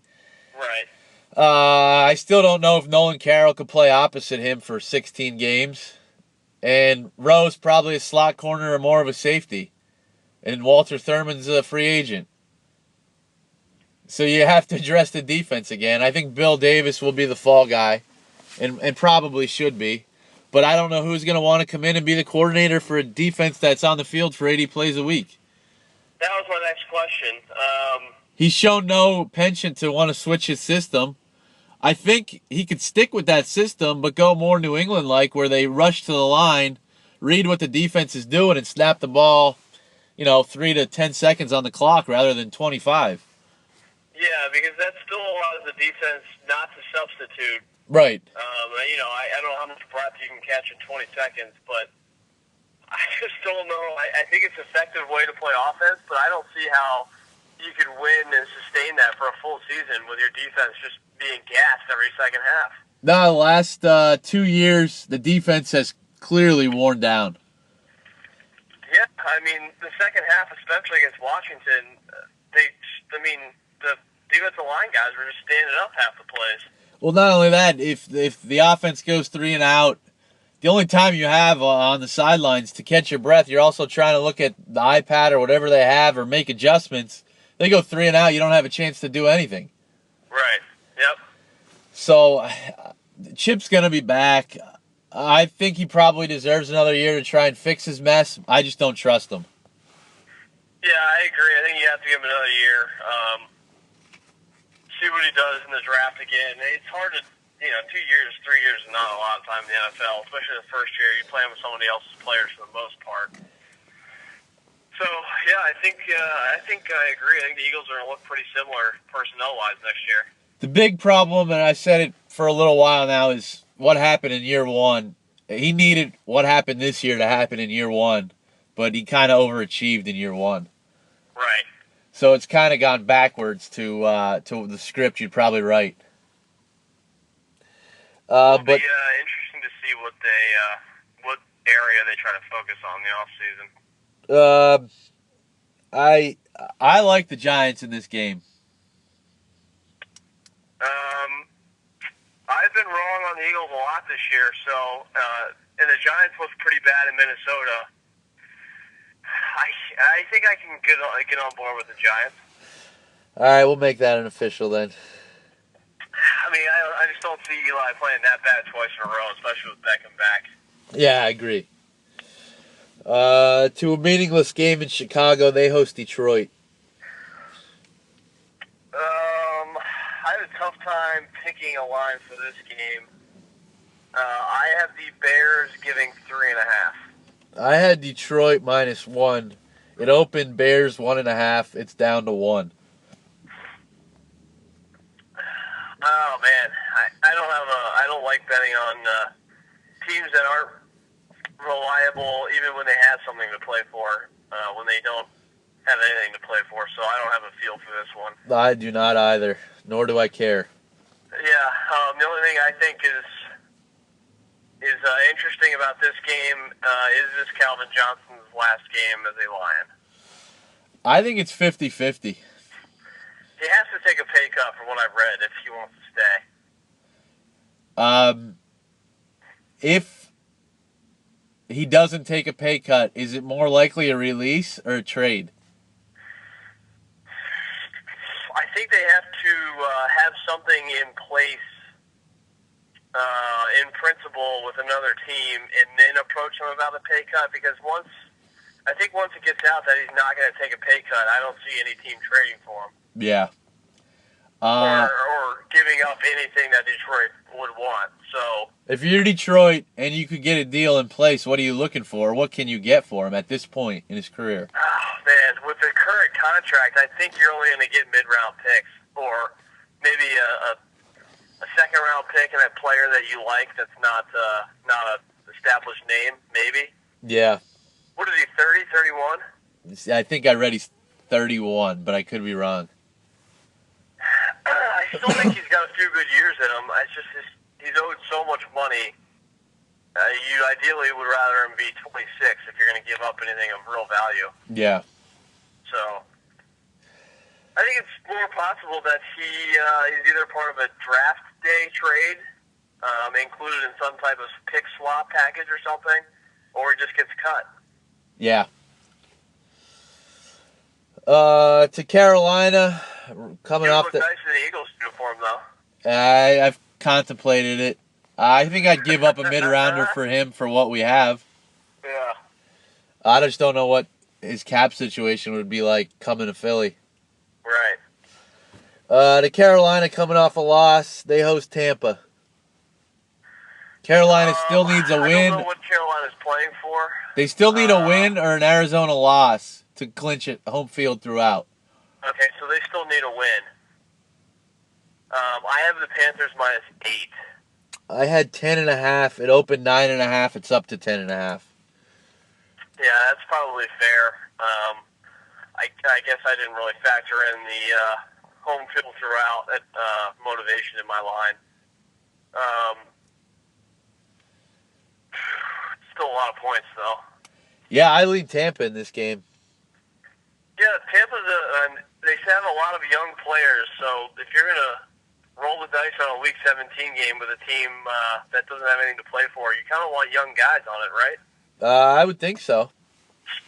[SPEAKER 2] Right.
[SPEAKER 1] I still don't know if Nolan Carroll could play opposite him for 16 games. And Rowe's probably a slot corner or more of a safety. And Walter Thurman's a free agent. So you have to address the defense again. I think Bill Davis will be the fall guy, and probably should be. But I don't know who's going to want to come in and be the coordinator for a defense that's on the field for 80 plays a week.
[SPEAKER 2] That was my next question.
[SPEAKER 1] He's shown no penchant to want to switch his system. I think he could stick with that system, but go more New England-like, where they rush to the line, read what the defense is doing, and snap the ball, 3 to 10 seconds on the clock rather than 25.
[SPEAKER 2] Yeah, because that still allows the defense not to substitute.
[SPEAKER 1] Right.
[SPEAKER 2] I don't know how much breath you can catch in 20 seconds, but I just don't know. I think it's an effective way to play offense, but I don't see how you could win and sustain that for a full season with your defense just being gassed every second half.
[SPEAKER 1] No, the last 2 years, the defense has clearly worn down.
[SPEAKER 2] Yeah, I mean, the second half, especially against Washington, the defensive line guys were just standing up half the plays.
[SPEAKER 1] Well, not only that, if the offense goes 3 and out, the only time you have on the sidelines to catch your breath, you're also trying to look at the iPad or whatever they have or make adjustments. They go 3 and out, you don't have a chance to do anything.
[SPEAKER 2] Right. Yep.
[SPEAKER 1] So, Chip's going to be back. I think he probably deserves another year to try and fix his mess. I just don't trust him.
[SPEAKER 2] Yeah, I agree. I think you have to give him another year. See what he does in the draft again. It's hard to, 2 years, 3 years is not a lot of time in the NFL, especially the first year. You're playing with somebody else's players for the most part. So, yeah, I think I agree. I think the Eagles are going to look pretty similar personnel-wise next year.
[SPEAKER 1] The big problem, and I said it for a little while now, is what happened in year one. He needed what happened this year to happen in year one, but he kind of overachieved in year one.
[SPEAKER 2] Right.
[SPEAKER 1] So it's kind of gone backwards to the script you'd probably write.
[SPEAKER 2] It'll be interesting to see what area they try to focus on in the offseason.
[SPEAKER 1] I like the Giants in this game.
[SPEAKER 2] I've been wrong on the Eagles a lot this year, and the Giants look pretty bad in Minnesota. I think I can get on board with the Giants.
[SPEAKER 1] All right, we'll make that an official then.
[SPEAKER 2] I mean, I just don't see Eli playing that bad twice in a row, especially with Beckham back.
[SPEAKER 1] Yeah, I agree. To a meaningless game in Chicago, they host Detroit.
[SPEAKER 2] I have a tough time picking a line for this game. I have the Bears giving 3.5.
[SPEAKER 1] I had Detroit -1. It opened Bears 1.5. It's down to 1.
[SPEAKER 2] Oh man, I don't like betting on teams that aren't reliable, even when they have something to play for. When they don't have anything to play for, so I don't have a feel for this one.
[SPEAKER 1] I do not either, nor do I care.
[SPEAKER 2] Yeah, the only thing I think is interesting about this game is this Calvin Johnson's last game as a Lion.
[SPEAKER 1] I think it's 50-50.
[SPEAKER 2] He has to take a pay cut from what I've read if he wants to stay.
[SPEAKER 1] If he doesn't take a pay cut, is it more likely a release or a trade?
[SPEAKER 2] I think they have to have something in place in principle with another team and then approach him about the pay cut, because once it gets out that he's not going to take a pay cut, I don't see any team trading for him.
[SPEAKER 1] Yeah.
[SPEAKER 2] Or giving up anything that Detroit would want. So
[SPEAKER 1] if you're Detroit and you could get a deal in place, what are you looking for? What can you get for him at this point in his career?
[SPEAKER 2] Oh, man, with the current contract, I think you're only going to get mid-round picks or maybe a second-round pick and a player that you like that's not a established name, maybe.
[SPEAKER 1] Yeah.
[SPEAKER 2] What is he, 30, 31?
[SPEAKER 1] I think I read he's 31, but I could be wrong.
[SPEAKER 2] I still think he's got a few good years in him. It's just he's owed so much money You ideally would rather him be 26 if you're going to give up anything of real value.
[SPEAKER 1] Yeah.
[SPEAKER 2] So I think it's more possible that he is either part of a draft day trade, included in some type of pick swap package or something, or he just gets cut.
[SPEAKER 1] Yeah. To Carolina, coming off
[SPEAKER 2] the nice in the Eagles uniform, though.
[SPEAKER 1] I've contemplated it. I think I'd give up a mid-rounder for him for what we have.
[SPEAKER 2] Yeah.
[SPEAKER 1] I just don't know what his cap situation would be like coming to Philly.
[SPEAKER 2] Right.
[SPEAKER 1] To Carolina, coming off a loss, they host Tampa. Carolina still needs a win.
[SPEAKER 2] I don't know what Carolina's playing for.
[SPEAKER 1] They still need a win or an Arizona loss to clinch it home field throughout.
[SPEAKER 2] Okay, so they still need a win. I have the Panthers -8.
[SPEAKER 1] I had 10.5. It opened 9.5. It's up to 10.5.
[SPEAKER 2] Yeah, that's probably fair. I guess I didn't really factor in the home field throughout motivation in my line. Still a lot of points, though.
[SPEAKER 1] Yeah, I lead Tampa in this game.
[SPEAKER 2] Yeah, Tampa's they have a lot of young players, so if you're going to roll the dice on a Week 17 game with a team that doesn't have anything to play for, you kind of want young guys on it, right?
[SPEAKER 1] I would think so.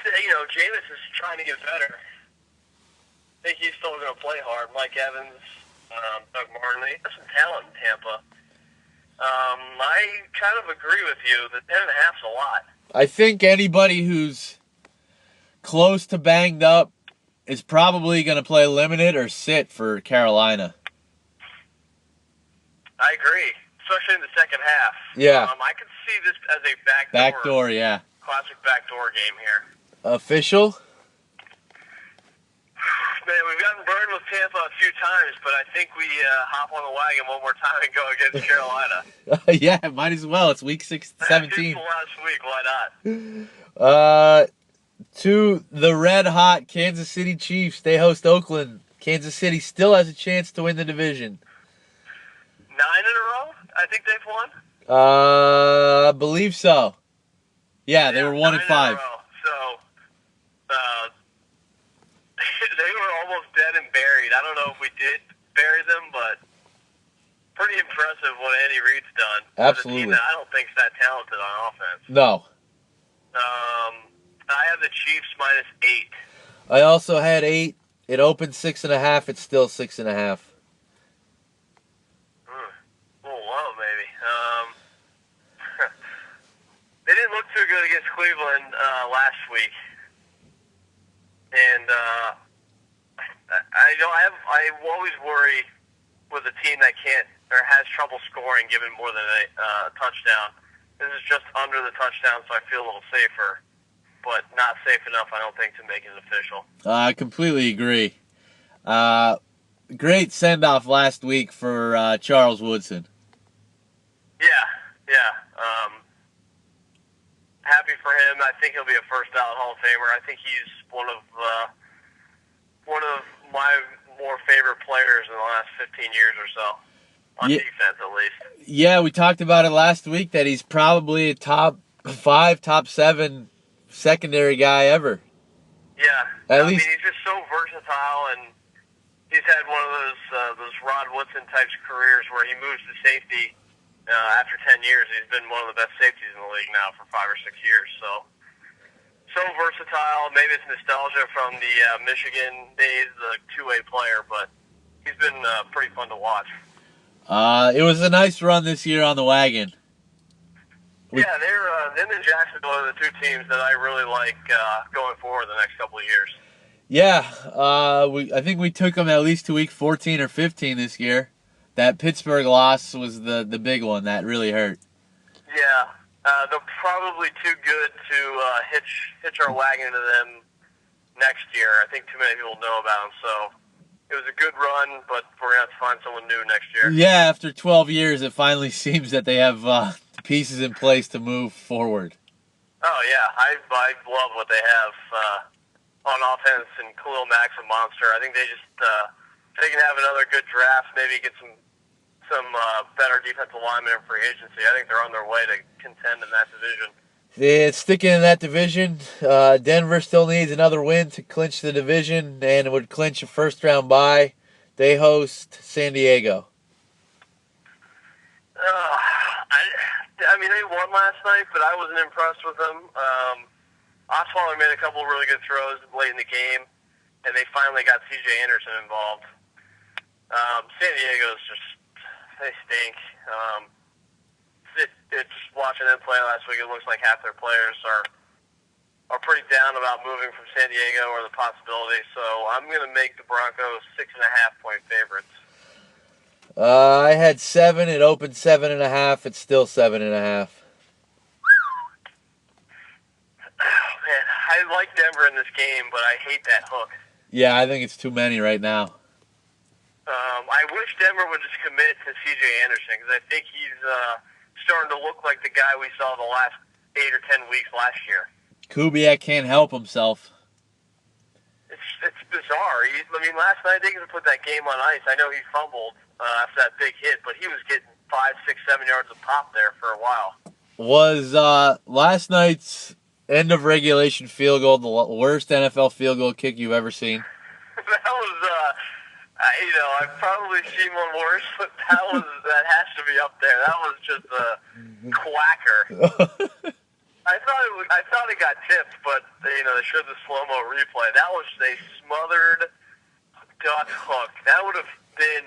[SPEAKER 2] You know, Jameis is trying to get better. I think he's still going to play hard. Mike Evans, Doug Martin, they have some talent in Tampa. I kind of agree with you that 10.5's a lot.
[SPEAKER 1] I think anybody who's close to banged up is probably going to play limited or sit for Carolina.
[SPEAKER 2] I agree, especially in the second half.
[SPEAKER 1] Yeah.
[SPEAKER 2] I can see this as a
[SPEAKER 1] backdoor, yeah.
[SPEAKER 2] Classic backdoor game here.
[SPEAKER 1] Official?
[SPEAKER 2] Man, we've gotten burned with Tampa a few times, but I think we hop on the wagon one more time and go against Carolina.
[SPEAKER 1] Yeah, might as well. It's week 17.
[SPEAKER 2] Last week, why not?
[SPEAKER 1] To the red-hot Kansas City Chiefs. They host Oakland. Kansas City still has a chance to win the division.
[SPEAKER 2] 9 in a row? I think they've won?
[SPEAKER 1] I believe so. Yeah, they were 1-5.
[SPEAKER 2] So, they were almost dead and buried. I don't know if we did bury them, but pretty impressive what Andy Reid's done.
[SPEAKER 1] Absolutely.
[SPEAKER 2] With a team that I don't think's that talented on offense.
[SPEAKER 1] No.
[SPEAKER 2] I have the Chiefs -8.
[SPEAKER 1] I also had 8. It opened 6.5. It's still 6.5.
[SPEAKER 2] A little low, maybe. They didn't look too good against Cleveland last week, and I always worry with a team that can't or has trouble scoring given more than a touchdown. This is just under the touchdown, so I feel a little safer, but not safe enough, I don't think, to make it official.
[SPEAKER 1] I completely agree. Great send-off last week for Charles Woodson.
[SPEAKER 2] Yeah. Happy for him. I think he'll be a first-ballot Hall of Famer. I think he's one of my more favorite players in the last 15 years or so, on defense at least.
[SPEAKER 1] Yeah, we talked about it last week that he's probably a top 5, top 7 secondary guy ever.
[SPEAKER 2] Yeah,
[SPEAKER 1] at least
[SPEAKER 2] he's just so versatile, and he's had one of those Rod Woodson types careers where he moves to safety. After 10 years, he's been one of the best safeties in the league now for 5 or 6 years. So versatile. Maybe it's nostalgia from the Michigan days, the two-way player, but he's been pretty fun to watch.
[SPEAKER 1] It was a nice run this year on the wagon.
[SPEAKER 2] Yeah, them and Jacksonville are the two teams that I really like going forward the next couple of years.
[SPEAKER 1] Yeah, I think we took them at least to week 14 or 15 this year. That Pittsburgh loss was the big one that really hurt.
[SPEAKER 2] Yeah, they're probably too good to hitch our wagon to them next year. I think too many people know about them, so it was a good run, but we're going to have to find someone new next year.
[SPEAKER 1] Yeah, after 12 years, it finally seems that they have pieces in place to move forward.
[SPEAKER 2] Oh, yeah, I love what they have on offense, and Khalil Mack's a monster. I think they can have another good draft, maybe get some better defensive linemen in free agency. I think they're on their way to contend in that division.
[SPEAKER 1] Yeah, sticking in that division, Denver still needs another win to clinch the division, and it would clinch a first-round bye. They host San Diego.
[SPEAKER 2] I mean, they won last night, but I wasn't impressed with them. Osweiler made a couple of really good throws late in the game, and they finally got C.J. Anderson involved. San Diego's they stink. It's just watching them play last week, it looks like half their players are pretty down about moving from San Diego or the possibility. So I'm going to make the Broncos 6.5-point favorites.
[SPEAKER 1] I had 7. It opened 7.5. It's still 7.5.
[SPEAKER 2] Man, I like Denver in this game, but I hate that hook.
[SPEAKER 1] Yeah, I think it's too many right now.
[SPEAKER 2] I wish Denver would just commit to C.J. Anderson because I think he's starting to look like the guy we saw the last 8 or 10 weeks last year.
[SPEAKER 1] Kubiak can't help himself.
[SPEAKER 2] It's bizarre. I mean, last night they could put that game on ice. I know he fumbled after that big hit, but he was getting 5, 6, 7 yards of pop there for a while.
[SPEAKER 1] Was last night's end of regulation field goal the worst NFL field goal kick you've ever seen?
[SPEAKER 2] That was, I've probably seen one worse, but that has to be up there. That was just a quacker. I thought it got tipped, but they showed the slow-mo replay. That was a smothered duck hook. That would have been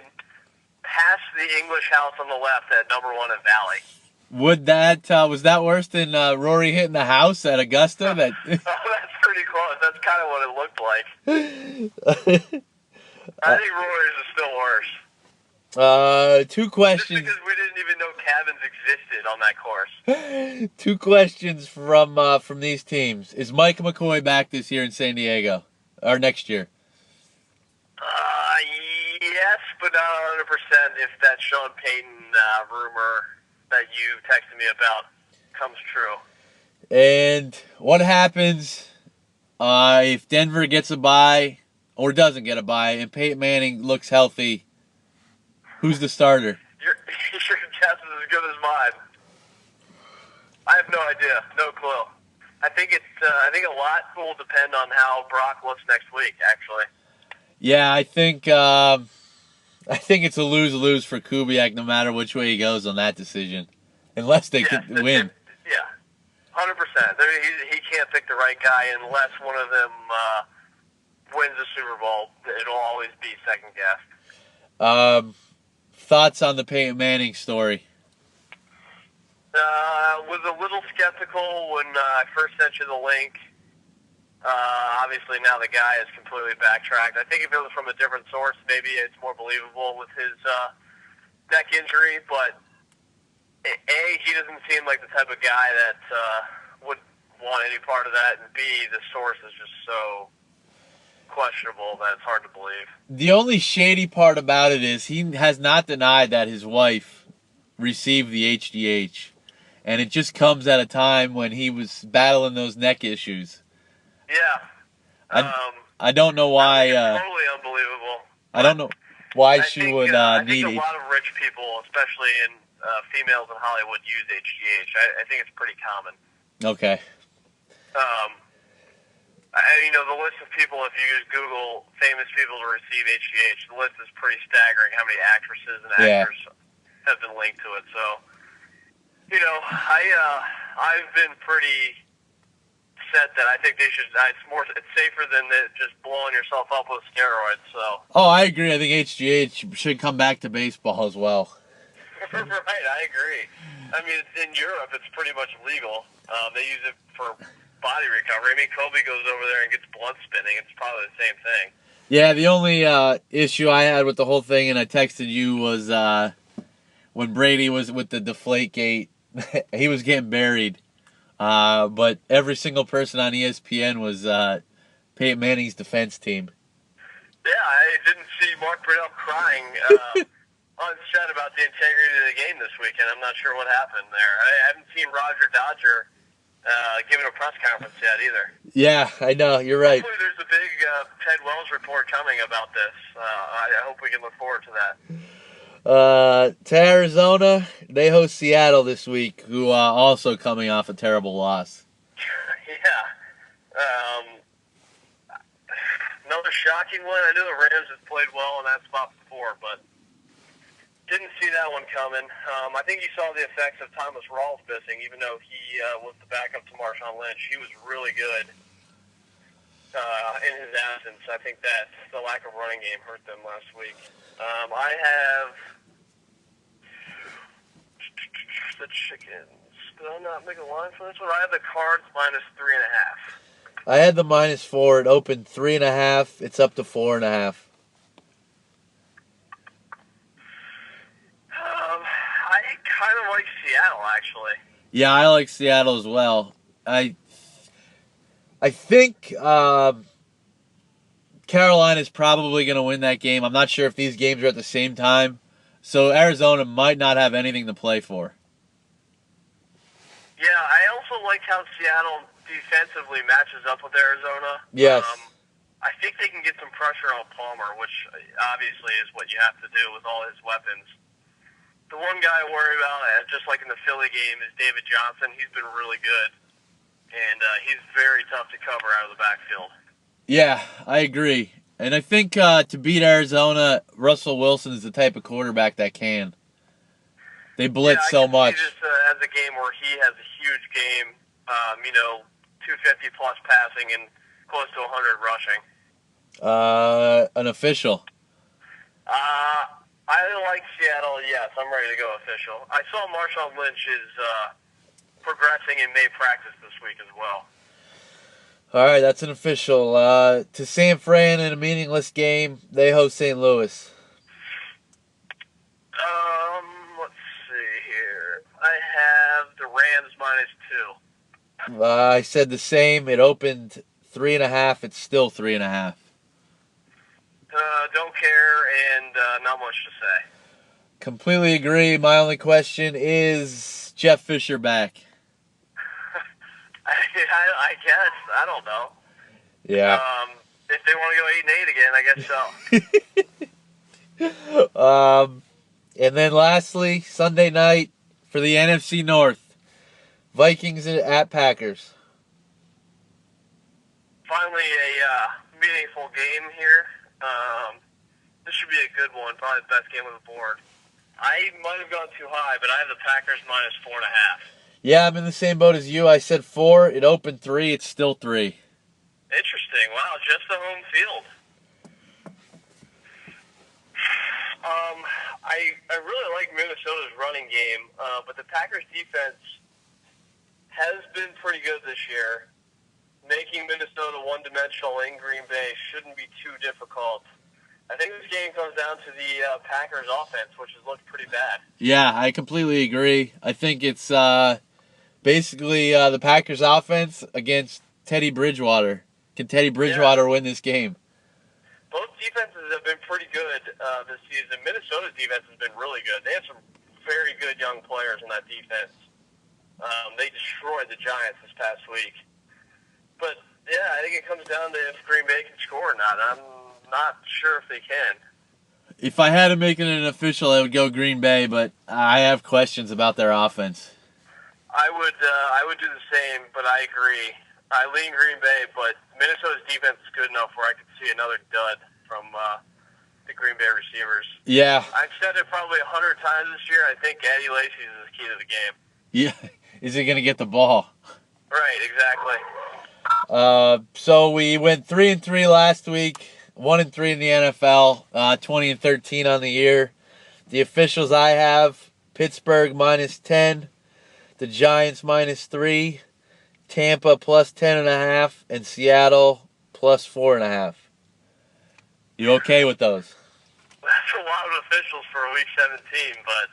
[SPEAKER 2] past the English house on the left at number 1 in Valley.
[SPEAKER 1] Would that was that worse than Rory hitting the house at Augusta? That
[SPEAKER 2] that's pretty close. That's kind of what it looked like. I think Rory's is still worse.
[SPEAKER 1] 2 questions.
[SPEAKER 2] Just because we didn't even know cabins existed on that course.
[SPEAKER 1] 2 questions from these teams. Is Mike McCoy back this year in San Diego or next year?
[SPEAKER 2] Yes, but not 100% if that Sean Payton rumor that you texted me about comes true.
[SPEAKER 1] And what happens if Denver gets a bye or doesn't get a bye and Peyton Manning looks healthy? Who's the starter?
[SPEAKER 2] Your guess is as good as mine. I have no idea, no clue. I think a lot will depend on how Brock looks next week. Actually.
[SPEAKER 1] Yeah, I think it's a lose-lose for Kubiak no matter which way he goes on that decision, unless they could win.
[SPEAKER 2] Yeah, 100%. He can't pick the right guy unless one of them wins the Super Bowl. It'll always be second guessed.
[SPEAKER 1] Thoughts on the Peyton Manning story?
[SPEAKER 2] Was a little skeptical when I first sent you the link. Obviously, now the guy is completely backtracked. I think if it was from a different source, maybe it's more believable with his neck injury. But A, he doesn't seem like the type of guy that would want any part of that. And B, the source is just so questionable that it's hard to believe.
[SPEAKER 1] The only shady part about it is he has not denied that his wife received the HGH. And it just comes at a time when he was battling those neck issues.
[SPEAKER 2] Yeah.
[SPEAKER 1] I don't know why.
[SPEAKER 2] Totally unbelievable.
[SPEAKER 1] I don't know why she would
[SPEAKER 2] I
[SPEAKER 1] need
[SPEAKER 2] think a lot of rich people, especially in females in Hollywood, use HGH. I think it's pretty common.
[SPEAKER 1] Okay.
[SPEAKER 2] The list of people, if you just Google famous people to receive HGH, the list is pretty staggering how many actresses and actors have been linked to it. So, I've been pretty set that I think they should. It's safer than just blowing yourself up with steroids. So. Oh,
[SPEAKER 1] I agree. I think HGH should come back to baseball as well.
[SPEAKER 2] Right, I agree. I mean, in Europe, it's pretty much legal. They use it for body recovery. I mean, Kobe goes over there and gets blood spinning. It's probably the same thing.
[SPEAKER 1] Yeah, the only issue I had with the whole thing, and I texted you, was when Brady was with the Deflategate, he was getting buried. But every single person on ESPN was Peyton Manning's defense team.
[SPEAKER 2] Yeah, I didn't see Mark Brunell crying on set about the integrity of the game this weekend. I'm not sure what happened there. I haven't seen Roger Dodger giving a press conference yet either.
[SPEAKER 1] Yeah, I know. You're right.
[SPEAKER 2] Hopefully there's a big Ted Wells report coming about this. I hope we can look forward to that.
[SPEAKER 1] To Arizona, they host Seattle this week, who are also coming off a terrible loss.
[SPEAKER 2] Yeah. Another shocking one. I knew the Rams had played well in that spot before, but didn't see that one coming. I think you saw the effects of Thomas Rawls missing, even though he was the backup to Marshawn Lynch. He was really good in his absence. I think that the lack of running game hurt them last week. I have the Chickens. Did I not make a line for this one? I have the Cards minus 3.5.
[SPEAKER 1] I had the -4. It opened 3.5. It's up to 4.5.
[SPEAKER 2] I kind of like Seattle, actually.
[SPEAKER 1] Yeah, I like Seattle as well. I think Carolina's probably going to win that game. I'm not sure if these games are at the same time, so Arizona might not have anything to play for.
[SPEAKER 2] Yeah, I also like how Seattle defensively matches up with Arizona.
[SPEAKER 1] Yes.
[SPEAKER 2] I think they can get some pressure on Palmer, which obviously is what you have to do with all his weapons. The one guy I worry about, just like in the Philly game, is David Johnson. He's been really good, and he's very tough to cover out of the backfield.
[SPEAKER 1] Yeah, I agree. And I think to beat Arizona, Russell Wilson is the type of quarterback that can. They blitz so much.
[SPEAKER 2] See this as a game where he has a huge game, 250 plus passing and close to 100 rushing.
[SPEAKER 1] An official.
[SPEAKER 2] I like Seattle. Yes, I'm ready to go official. I saw Marshawn Lynch is progressing and may practice this week as well.
[SPEAKER 1] All right, that's an official. To San Fran in a meaningless game, they host St. Louis.
[SPEAKER 2] Let's see here. I have the Rams -2.
[SPEAKER 1] I said the same. It opened 3.5. It's still 3.5.
[SPEAKER 2] Don't care and not much to say.
[SPEAKER 1] Completely agree. My only question is Jeff Fisher back?
[SPEAKER 2] I guess. I don't know.
[SPEAKER 1] Yeah.
[SPEAKER 2] If they want to go 8-8 again, I guess so.
[SPEAKER 1] And then lastly, Sunday night for the NFC North, Vikings at Packers.
[SPEAKER 2] Finally, a meaningful game here. This should be a good one. Probably the best game on the board. I might have gone too high, but I have the Packers -4.5.
[SPEAKER 1] Yeah, I'm in the same boat as you. I said 4. It opened 3. It's still 3.
[SPEAKER 2] Interesting. Wow, just the home field. I really like Minnesota's running game, but the Packers defense has been pretty good this year. Making Minnesota one-dimensional in Green Bay shouldn't be too difficult. I think this game comes down to the Packers offense, which has looked pretty bad.
[SPEAKER 1] Yeah, I completely agree. I think it's basically the Packers offense against Teddy Bridgewater. Can Teddy Bridgewater win this game?
[SPEAKER 2] Both defenses have been pretty good this season. Minnesota's defense has been really good. They have some very good young players in that defense. They destroyed the Giants this past week. But, yeah, I think it comes down to if Green Bay can score or not. I'm not sure if they can.
[SPEAKER 1] If I had to make it an official, I would go Green Bay, but I have questions about their offense.
[SPEAKER 2] I would do the same, but I agree. I lean Green Bay, but Minnesota's defense is good enough where I could see another dud from the Green Bay receivers.
[SPEAKER 1] Yeah.
[SPEAKER 2] I've said it probably 100 times this year. I think Eddie Lacy is the key to the game.
[SPEAKER 1] Yeah. Is he going to get the ball?
[SPEAKER 2] Right, exactly.
[SPEAKER 1] So we went 3-3 last week, 1-3 in the NFL, 20-13 on the year. The officials I have: Pittsburgh -10, the Giants -3, Tampa +10.5, and Seattle +4.5. You okay with those?
[SPEAKER 2] That's a lot of officials for Week 17, but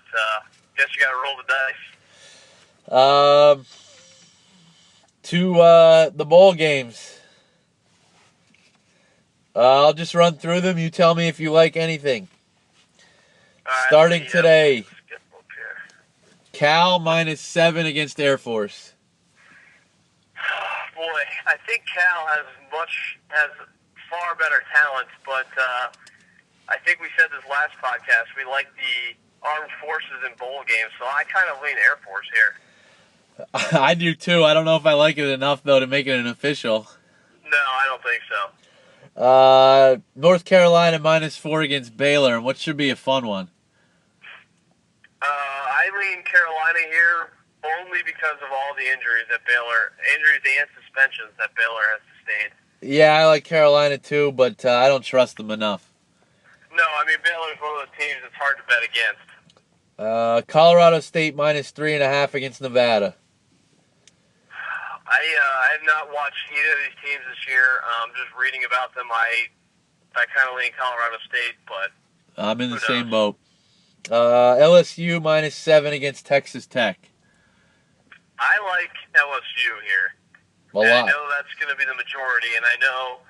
[SPEAKER 2] guess you got to roll the dice.
[SPEAKER 1] To the bowl games. I'll just run through them. You tell me if you like anything. Starting today, Cal -7 against Air Force.
[SPEAKER 2] Boy, I think Cal has far better talent, but I think we said this last podcast. We like the Armed Forces in bowl games, so I kind of lean Air Force here.
[SPEAKER 1] I do too. I don't know if I like it enough though to make it an official.
[SPEAKER 2] No, I don't think so.
[SPEAKER 1] North Carolina -4 against Baylor, and what should be a fun one.
[SPEAKER 2] I lean Carolina here only because of all the injuries and suspensions that Baylor has sustained.
[SPEAKER 1] Yeah, I like Carolina too, but I don't trust them enough.
[SPEAKER 2] No, I mean, Baylor's one of those teams that's hard to bet against.
[SPEAKER 1] Colorado State -3.5 against Nevada.
[SPEAKER 2] I have not watched either of these teams this year. Just reading about them, I kind of lean Colorado State, but
[SPEAKER 1] I'm in the same boat. LSU -7 against Texas Tech.
[SPEAKER 2] I like LSU here.
[SPEAKER 1] A lot.
[SPEAKER 2] I know that's going to be the majority, and I know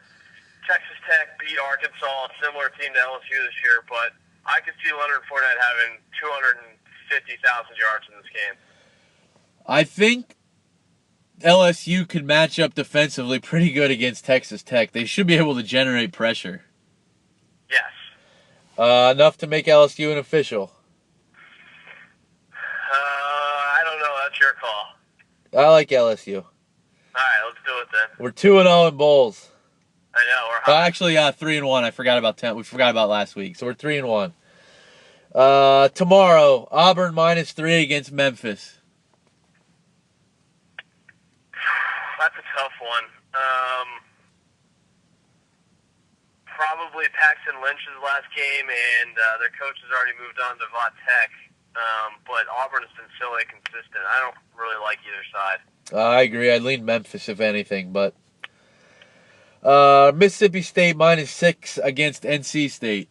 [SPEAKER 2] Texas Tech beat Arkansas, a similar team to LSU this year, but I could see Leonard Fournette having 250,000 yards in this game.
[SPEAKER 1] I think LSU could match up defensively pretty good against Texas Tech. They should be able to generate pressure.
[SPEAKER 2] Yes.
[SPEAKER 1] Enough to make LSU an official.
[SPEAKER 2] I don't know. That's your call.
[SPEAKER 1] I like LSU.
[SPEAKER 2] All right, let's do it then.
[SPEAKER 1] We're 2-0 in bowls.
[SPEAKER 2] I know. We're hot.
[SPEAKER 1] Actually, 3-1. I forgot about 10. We forgot about last week, so we're 3-1. Tomorrow, Auburn -3 against Memphis.
[SPEAKER 2] That's a tough one. Probably Paxton Lynch's last game, and their coach has already moved on to Va Tech. But Auburn has been so inconsistent. I don't really like either side.
[SPEAKER 1] I agree. I'd lean Memphis if anything, but Mississippi State -6 against NC State.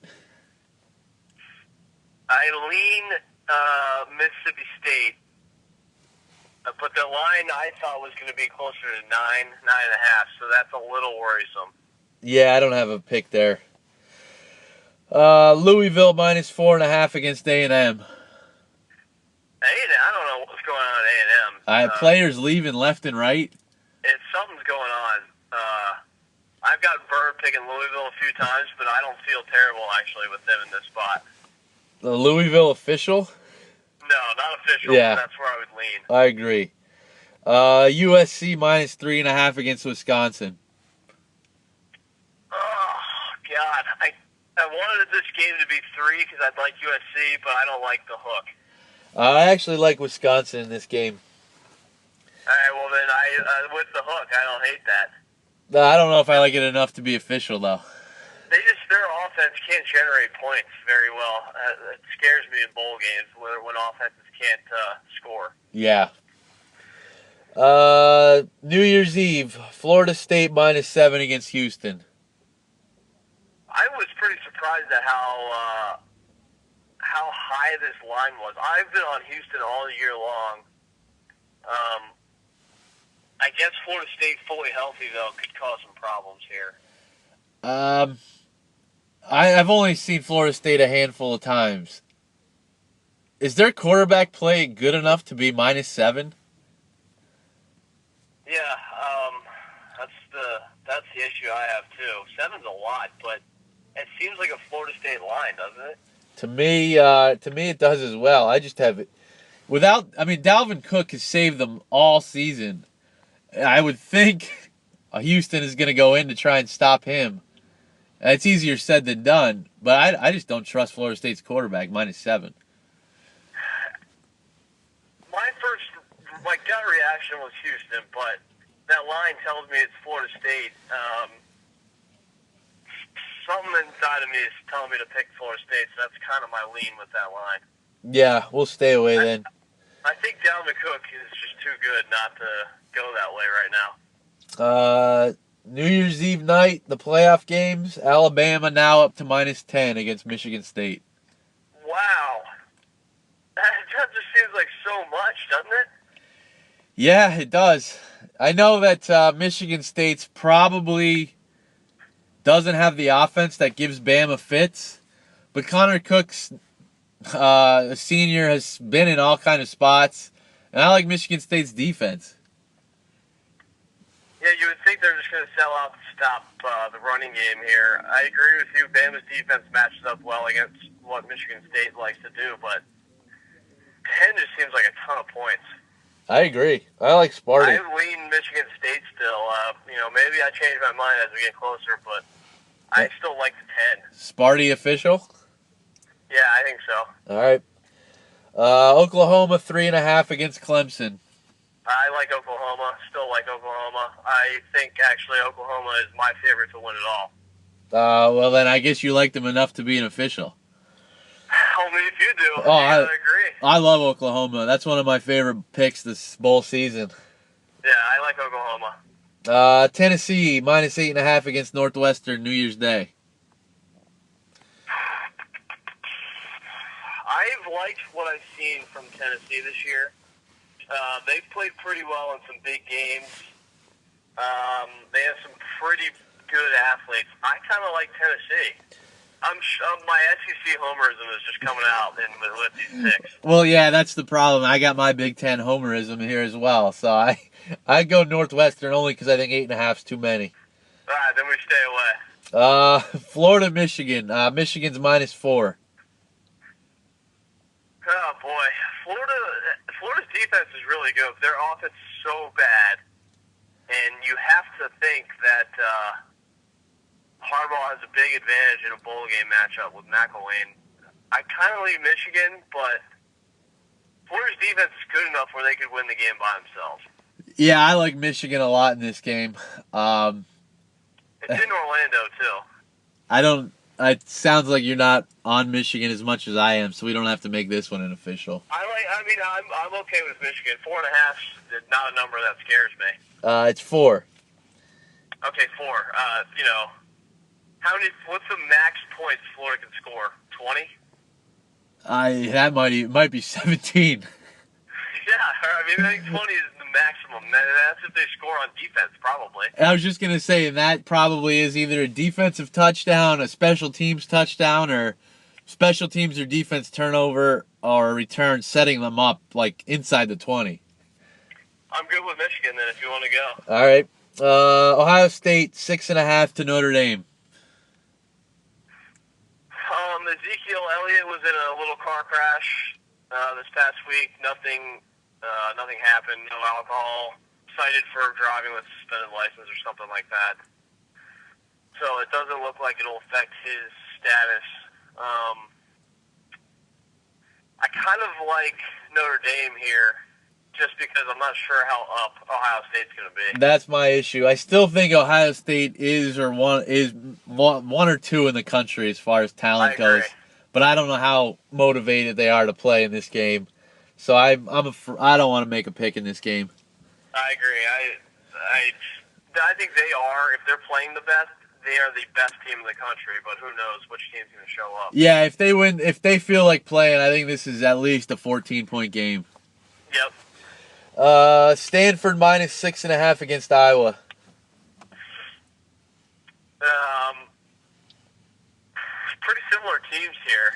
[SPEAKER 2] I lean Mississippi State, but the line I thought was going to be closer to 9.5, so that's a little worrisome.
[SPEAKER 1] Yeah, I don't have a pick there. Louisville -4.5 against A&M.
[SPEAKER 2] I don't know what's going on at A&M.
[SPEAKER 1] Players leaving left and right.
[SPEAKER 2] Something's going on. I've got Bird picking Louisville a few times, but I don't feel terrible actually with them in this spot.
[SPEAKER 1] The Louisville official?
[SPEAKER 2] No, not official.
[SPEAKER 1] Yeah.
[SPEAKER 2] But that's where I would lean.
[SPEAKER 1] I agree. USC -3.5 against Wisconsin.
[SPEAKER 2] Oh God, I wanted this game to be 3 because I'd like USC, but I don't like the hook.
[SPEAKER 1] I actually like Wisconsin in this game.
[SPEAKER 2] All right, well then with the hook, I don't hate that.
[SPEAKER 1] I don't know if I like it enough to be official though.
[SPEAKER 2] Their offense can't generate points very well. It scares me in bowl games when offenses can't score.
[SPEAKER 1] Yeah. New Year's Eve, Florida State -7 against Houston.
[SPEAKER 2] I was pretty surprised at how high this line was. I've been on Houston all year long. I guess Florida State fully healthy though could cause some problems here.
[SPEAKER 1] I've only seen Florida State a handful of times. Is their quarterback play good enough to be -7?
[SPEAKER 2] Yeah, that's the issue I have too. 7's a lot, but it seems like a Florida State line, doesn't it?
[SPEAKER 1] To me, it does as well. I just have it Dalvin Cook has saved them all season. I would think Houston is going to go in to try and stop him. It's easier said than done, but I just don't trust Florida State's quarterback -7.
[SPEAKER 2] My gut reaction was Houston, but that line tells me it's Florida State. Something inside of me is telling me to pick Florida State, so that's kind of my lean with that line.
[SPEAKER 1] Yeah, we'll stay away then.
[SPEAKER 2] I think Dalvin Cook is just too good not to go that way right now.
[SPEAKER 1] New Year's Eve night, the playoff games. Alabama now up to -10 against Michigan State.
[SPEAKER 2] Wow. That just seems like so much, doesn't it?
[SPEAKER 1] Yeah, it does. I know that Michigan State's probably doesn't have the offense that gives Bama fits, but Connor Cook's a senior, has been in all kind of spots, and I like Michigan State's defense.
[SPEAKER 2] Yeah, you would think they're just going to sell out to stop the running game here. I agree with you. Bama's defense matches up well against what Michigan State likes to do, but 10 just seems like a ton of points.
[SPEAKER 1] I agree. I like Sparty.
[SPEAKER 2] I lean Michigan State still. Maybe I change my mind as we get closer, but I still like the 10.
[SPEAKER 1] Sparty official?
[SPEAKER 2] Yeah, I think so.
[SPEAKER 1] All right. Oklahoma 3.5 against Clemson.
[SPEAKER 2] I like Oklahoma. Still like Oklahoma. I think actually Oklahoma is my favorite to win it all.
[SPEAKER 1] Well, then I guess you liked them enough to be an official.
[SPEAKER 2] Only if you do.
[SPEAKER 1] Oh,
[SPEAKER 2] I agree.
[SPEAKER 1] I love Oklahoma. That's one of my favorite picks this bowl season.
[SPEAKER 2] Yeah, I like Oklahoma.
[SPEAKER 1] Tennessee minus 8.5 against Northwestern New Year's Day.
[SPEAKER 2] I've liked what I've seen from Tennessee this year. They've played pretty well in some big games. They have some pretty good athletes. I kind of like Tennessee. My SEC homerism is just coming out with these picks.
[SPEAKER 1] Well, yeah, that's the problem. I got my Big Ten homerism here as well. So I go Northwestern only because I think 8.5 is too many.
[SPEAKER 2] All right, then we stay away.
[SPEAKER 1] Florida, Michigan. Michigan's -4.
[SPEAKER 2] Oh, boy. Florida's defense is really good. Their offense is so bad. And you have to think that Harbaugh has a big advantage in a bowl game matchup with McElwain. I kind of leave Michigan, but Florida's defense is good enough where they could win the game by themselves.
[SPEAKER 1] Yeah, I like Michigan a lot in this game.
[SPEAKER 2] It's in Orlando, too.
[SPEAKER 1] It sounds like you're not on Michigan as much as I am, so we don't have to make this one an official.
[SPEAKER 2] I'm okay with Michigan. 4.5 is not a number that scares me.
[SPEAKER 1] It's 4.
[SPEAKER 2] Okay, 4. What's the max points Florida can score? 20?
[SPEAKER 1] That might be 17.
[SPEAKER 2] Yeah, I think 20 is the maximum. That's if they score on defense, probably.
[SPEAKER 1] I was just gonna say that probably is either a defensive touchdown, a special teams touchdown, or special teams or defense turnover or a return, setting them up like inside the 20.
[SPEAKER 2] I'm good with Michigan then, if you want to go.
[SPEAKER 1] All right. Ohio State 6.5 to Notre Dame.
[SPEAKER 2] Ezekiel Elliott was in a little car crash this past week. Nothing happened. No alcohol. Cited for driving with suspended license or something like that. So it doesn't look like it'll affect his status. I kind of like Notre Dame here, just because I'm not sure how up Ohio State's going to be.
[SPEAKER 1] That's my issue. I still think Ohio State is one or two in the country as far as talent goes, but I don't know how motivated they are to play in this game. So I don't want to make a pick in this game.
[SPEAKER 2] I agree. I think they are. If they're playing the best, they are the best team in the country. But who knows which team's going to show up?
[SPEAKER 1] Yeah, if they win, if they feel like playing, I think this is at least a 14-point game.
[SPEAKER 2] Yep.
[SPEAKER 1] Stanford -6.5 against Iowa.
[SPEAKER 2] Pretty similar teams here.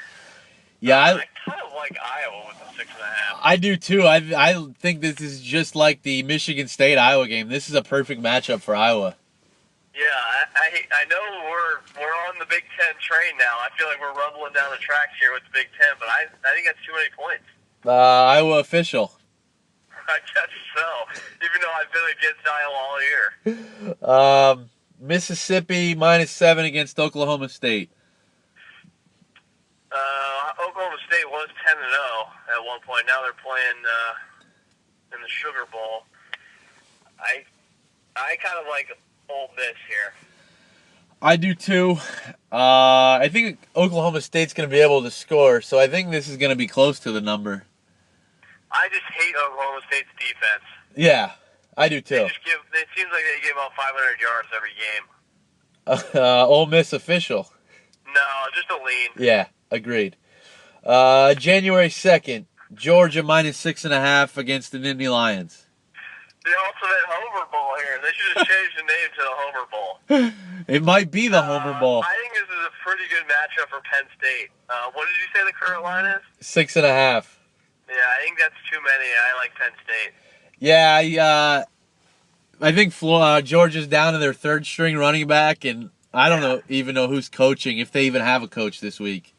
[SPEAKER 1] Yeah,
[SPEAKER 2] I kind of like Iowa with the 6.5.
[SPEAKER 1] I do too. I think this is just like the Michigan State Iowa game. This is a perfect matchup for Iowa.
[SPEAKER 2] Yeah, I know we're on the Big Ten train now. I feel like we're rumbling down the tracks here with the Big Ten, but I think that's too many points.
[SPEAKER 1] Iowa official.
[SPEAKER 2] I guess so. Even though I've been against Iowa all year.
[SPEAKER 1] Mississippi -7 against Oklahoma State.
[SPEAKER 2] Oklahoma State was 10-0 at one point. Now they're playing in the Sugar Bowl. I kind of like Ole Miss here.
[SPEAKER 1] I do too. I think Oklahoma State's going to be able to score, so I think this is going to be close to the number.
[SPEAKER 2] I just hate Oklahoma State's defense.
[SPEAKER 1] Yeah, I do too.
[SPEAKER 2] It seems like they give up 500 yards every game.
[SPEAKER 1] Ole Miss official.
[SPEAKER 2] No, just a lean.
[SPEAKER 1] Yeah, agreed. January 2nd, Georgia -6.5 against the Nittany Lions.
[SPEAKER 2] The ultimate Homer Bowl here. They should have changed the name to the Homer Bowl.
[SPEAKER 1] It might be the Homer Bowl.
[SPEAKER 2] I think this is a pretty good matchup for Penn State. What did you say the current line is?
[SPEAKER 1] 6.5.
[SPEAKER 2] Yeah, I think that's too many. I like Penn State.
[SPEAKER 1] Yeah, I think Georgia's down to their third string running back, and I don't even know who's coaching, if they even have a coach this week.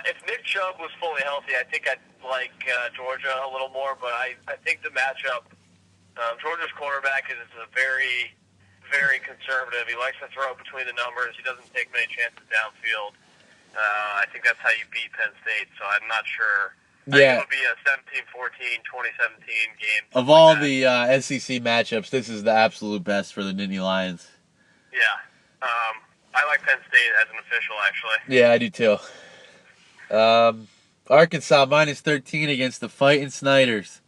[SPEAKER 2] If Nick Chubb was fully healthy, I think I'd like Georgia a little more, but I think the matchup, Georgia's quarterback is a very, very conservative. He likes to throw between the numbers. He doesn't take many chances downfield. I think that's how you beat Penn State, so I'm not sure.
[SPEAKER 1] Yeah.
[SPEAKER 2] I think it'll be a 17-14, 2017 game.
[SPEAKER 1] Of all the SEC matchups, this is the absolute best for the Nittany Lions.
[SPEAKER 2] Yeah. I like Penn State as an official, actually.
[SPEAKER 1] Yeah, I do too. Arkansas -13 against the Fighting Snyders.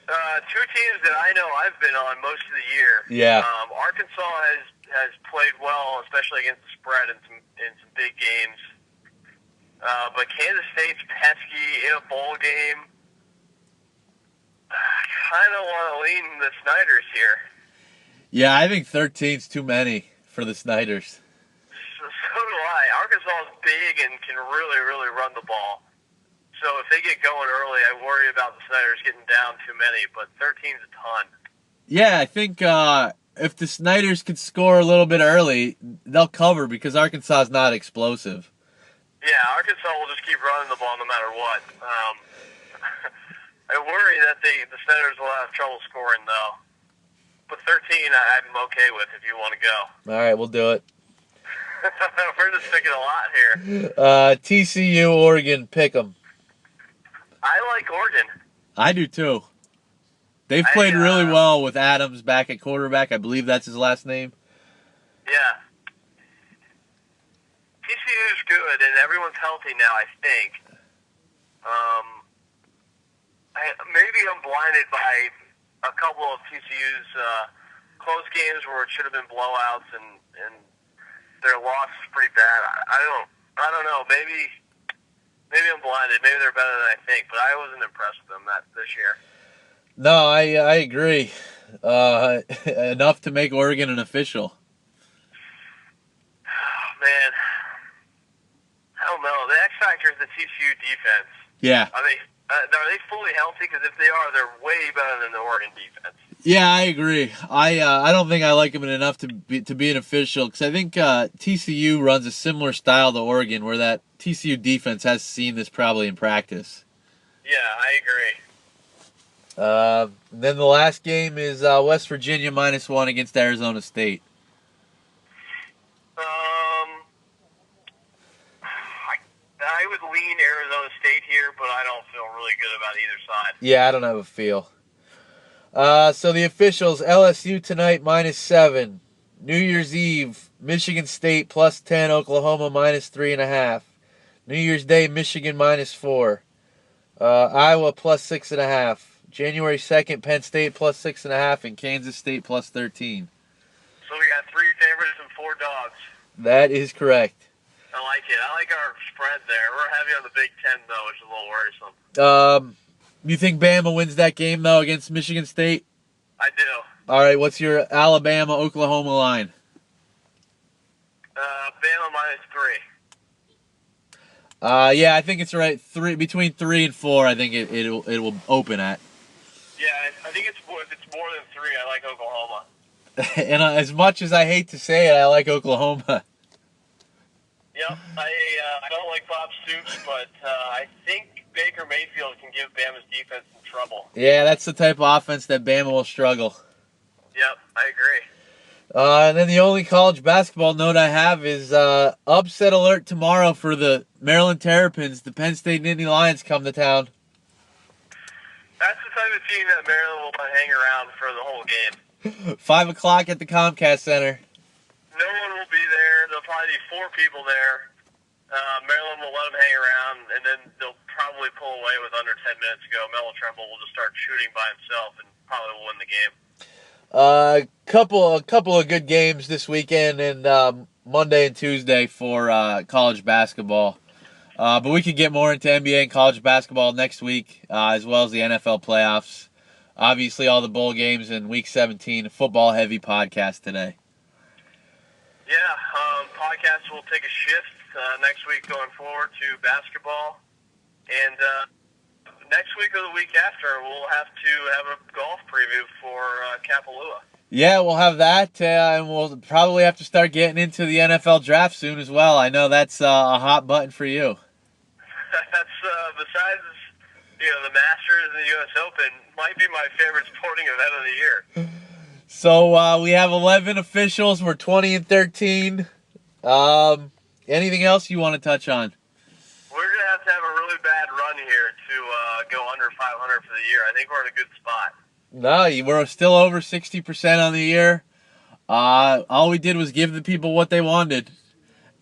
[SPEAKER 2] Two teams that I know I've been on most of the year.
[SPEAKER 1] Yeah.
[SPEAKER 2] Arkansas has played well, especially against the spread in some big games. But Kansas State's pesky in a bowl game. I kind of want to lean the Snyders here.
[SPEAKER 1] Yeah, I think 13's too many for the Snyders.
[SPEAKER 2] So do I. Arkansas is big and can really, really run the ball. So if they get going early, I worry about the Snyders getting down too many, but 13's a ton.
[SPEAKER 1] Yeah, I think if the Snyders could score a little bit early, they'll cover because Arkansas is not explosive.
[SPEAKER 2] Yeah, Arkansas will just keep running the ball no matter what. I worry that the Snyders will have trouble scoring, though. But 13, I'm okay with if you want to go.
[SPEAKER 1] All right, we'll do it.
[SPEAKER 2] We're just picking a lot here.
[SPEAKER 1] TCU, Oregon, pick 'em.
[SPEAKER 2] I like Oregon.
[SPEAKER 1] I do too. They've played really well with Adams back at quarterback. I believe that's his last name.
[SPEAKER 2] Yeah. TCU's good, and everyone's healthy now, I think. Maybe I'm blinded by a couple of TCU's close games where it should have been blowouts, and their loss is pretty bad. I don't know. Maybe I'm blinded. Maybe they're better than I think, but I wasn't impressed with them this year.
[SPEAKER 1] No, I agree. Enough to make Oregon an official.
[SPEAKER 2] Man, I don't know. The X factor is the TCU defense.
[SPEAKER 1] Yeah.
[SPEAKER 2] Are they fully healthy? Because if they are, they're way better than the Oregon defense.
[SPEAKER 1] Yeah, I agree. I don't think I like them enough to be an official because I think TCU runs a similar style to Oregon, where that TCU defense has seen this probably in practice.
[SPEAKER 2] Yeah, I agree.
[SPEAKER 1] Then the last game is West Virginia -1 against Arizona State.
[SPEAKER 2] I would lean Arizona State here, but I don't feel really good about either side.
[SPEAKER 1] Yeah, I don't have a feel. So the officials, LSU tonight -7. New Year's Eve, Michigan State +10, Oklahoma -3.5. New Year's Day, Michigan -4. Iowa +6.5. January 2nd, Penn State +6.5, and Kansas State +13.
[SPEAKER 2] So we got 3 favorites and 4 dogs.
[SPEAKER 1] That is correct.
[SPEAKER 2] I like it. I like our spread there. We're heavy on the Big Ten, though, which is a little worrisome.
[SPEAKER 1] You think Bama wins that game, though, against Michigan State?
[SPEAKER 2] I do.
[SPEAKER 1] All right, what's your Alabama-Oklahoma line?
[SPEAKER 2] Bama -3.
[SPEAKER 1] Yeah, I think it's right. Between 3 and 4, I think it will open at.
[SPEAKER 2] Yeah, I think if it's more than 3, I like Oklahoma.
[SPEAKER 1] And as much as I hate to say it, I like Oklahoma.
[SPEAKER 2] Yep, I don't like Bob Stoops, but I think Baker Mayfield can give Bama's defense some trouble.
[SPEAKER 1] Yeah, that's the type of offense that Bama will struggle.
[SPEAKER 2] Yep, I agree.
[SPEAKER 1] And then the only college basketball note I have is upset alert tomorrow for the Maryland Terrapins. The Penn State Nittany Lions come to town.
[SPEAKER 2] That's the type of team that Maryland will hang around for the whole game.
[SPEAKER 1] 5 o'clock at the Comcast Center.
[SPEAKER 2] No one will be there. There'll probably be 4 people there. Maryland will let them hang around, and then they'll probably pull away with under 10 minutes to go. Melo Trimble will just start shooting by himself and probably will win the game.
[SPEAKER 1] A couple of good games this weekend and Monday and Tuesday for college basketball. But we could get more into NBA and college basketball next week, as well as the NFL playoffs. Obviously, all the bowl games in Week 17. Football-heavy podcast today.
[SPEAKER 2] Yeah, podcasts will take a shift next week going forward to basketball. And next week or the week after, we'll have to have a golf preview for Kapalua.
[SPEAKER 1] Yeah, we'll have that, and we'll probably have to start getting into the NFL draft soon as well. I know that's a hot button for you.
[SPEAKER 2] That's besides the Masters and the U.S. Open, might be my favorite sporting event of the year.
[SPEAKER 1] So we have 11 officials. We're 20 and 13. Anything else you want to touch on?
[SPEAKER 2] We're gonna have a really bad run here to go under 500 for the year. I think we're in a good spot.
[SPEAKER 1] No, we're still over 60% on the year. All we did was give the people what they wanted.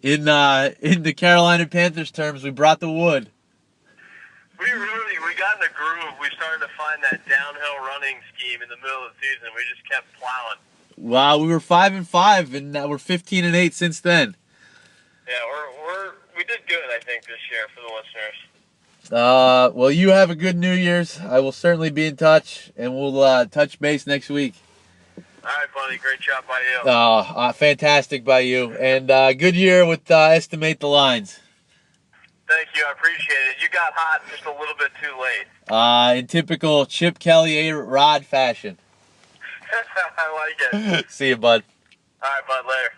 [SPEAKER 1] In the Carolina Panthers terms, we brought the wood.
[SPEAKER 2] We got in a groove. We started to find that downhill running scheme in the middle of the season. We just kept plowing.
[SPEAKER 1] Wow, we were 5-5, and we're 15 and 8 since then.
[SPEAKER 2] Yeah, we did good, I think, this year for the listeners.
[SPEAKER 1] Well, you have a good New Year's. I will certainly be in touch, and we'll touch base next week.
[SPEAKER 2] All right, buddy. Great job by you.
[SPEAKER 1] Fantastic by you, and good year with Estimate the Lines.
[SPEAKER 2] Thank you. I appreciate it. You got hot just a little bit too late.
[SPEAKER 1] In typical Chip Kelly A-Rod fashion.
[SPEAKER 2] I like it.
[SPEAKER 1] See you, bud.
[SPEAKER 2] All right, bud. Later.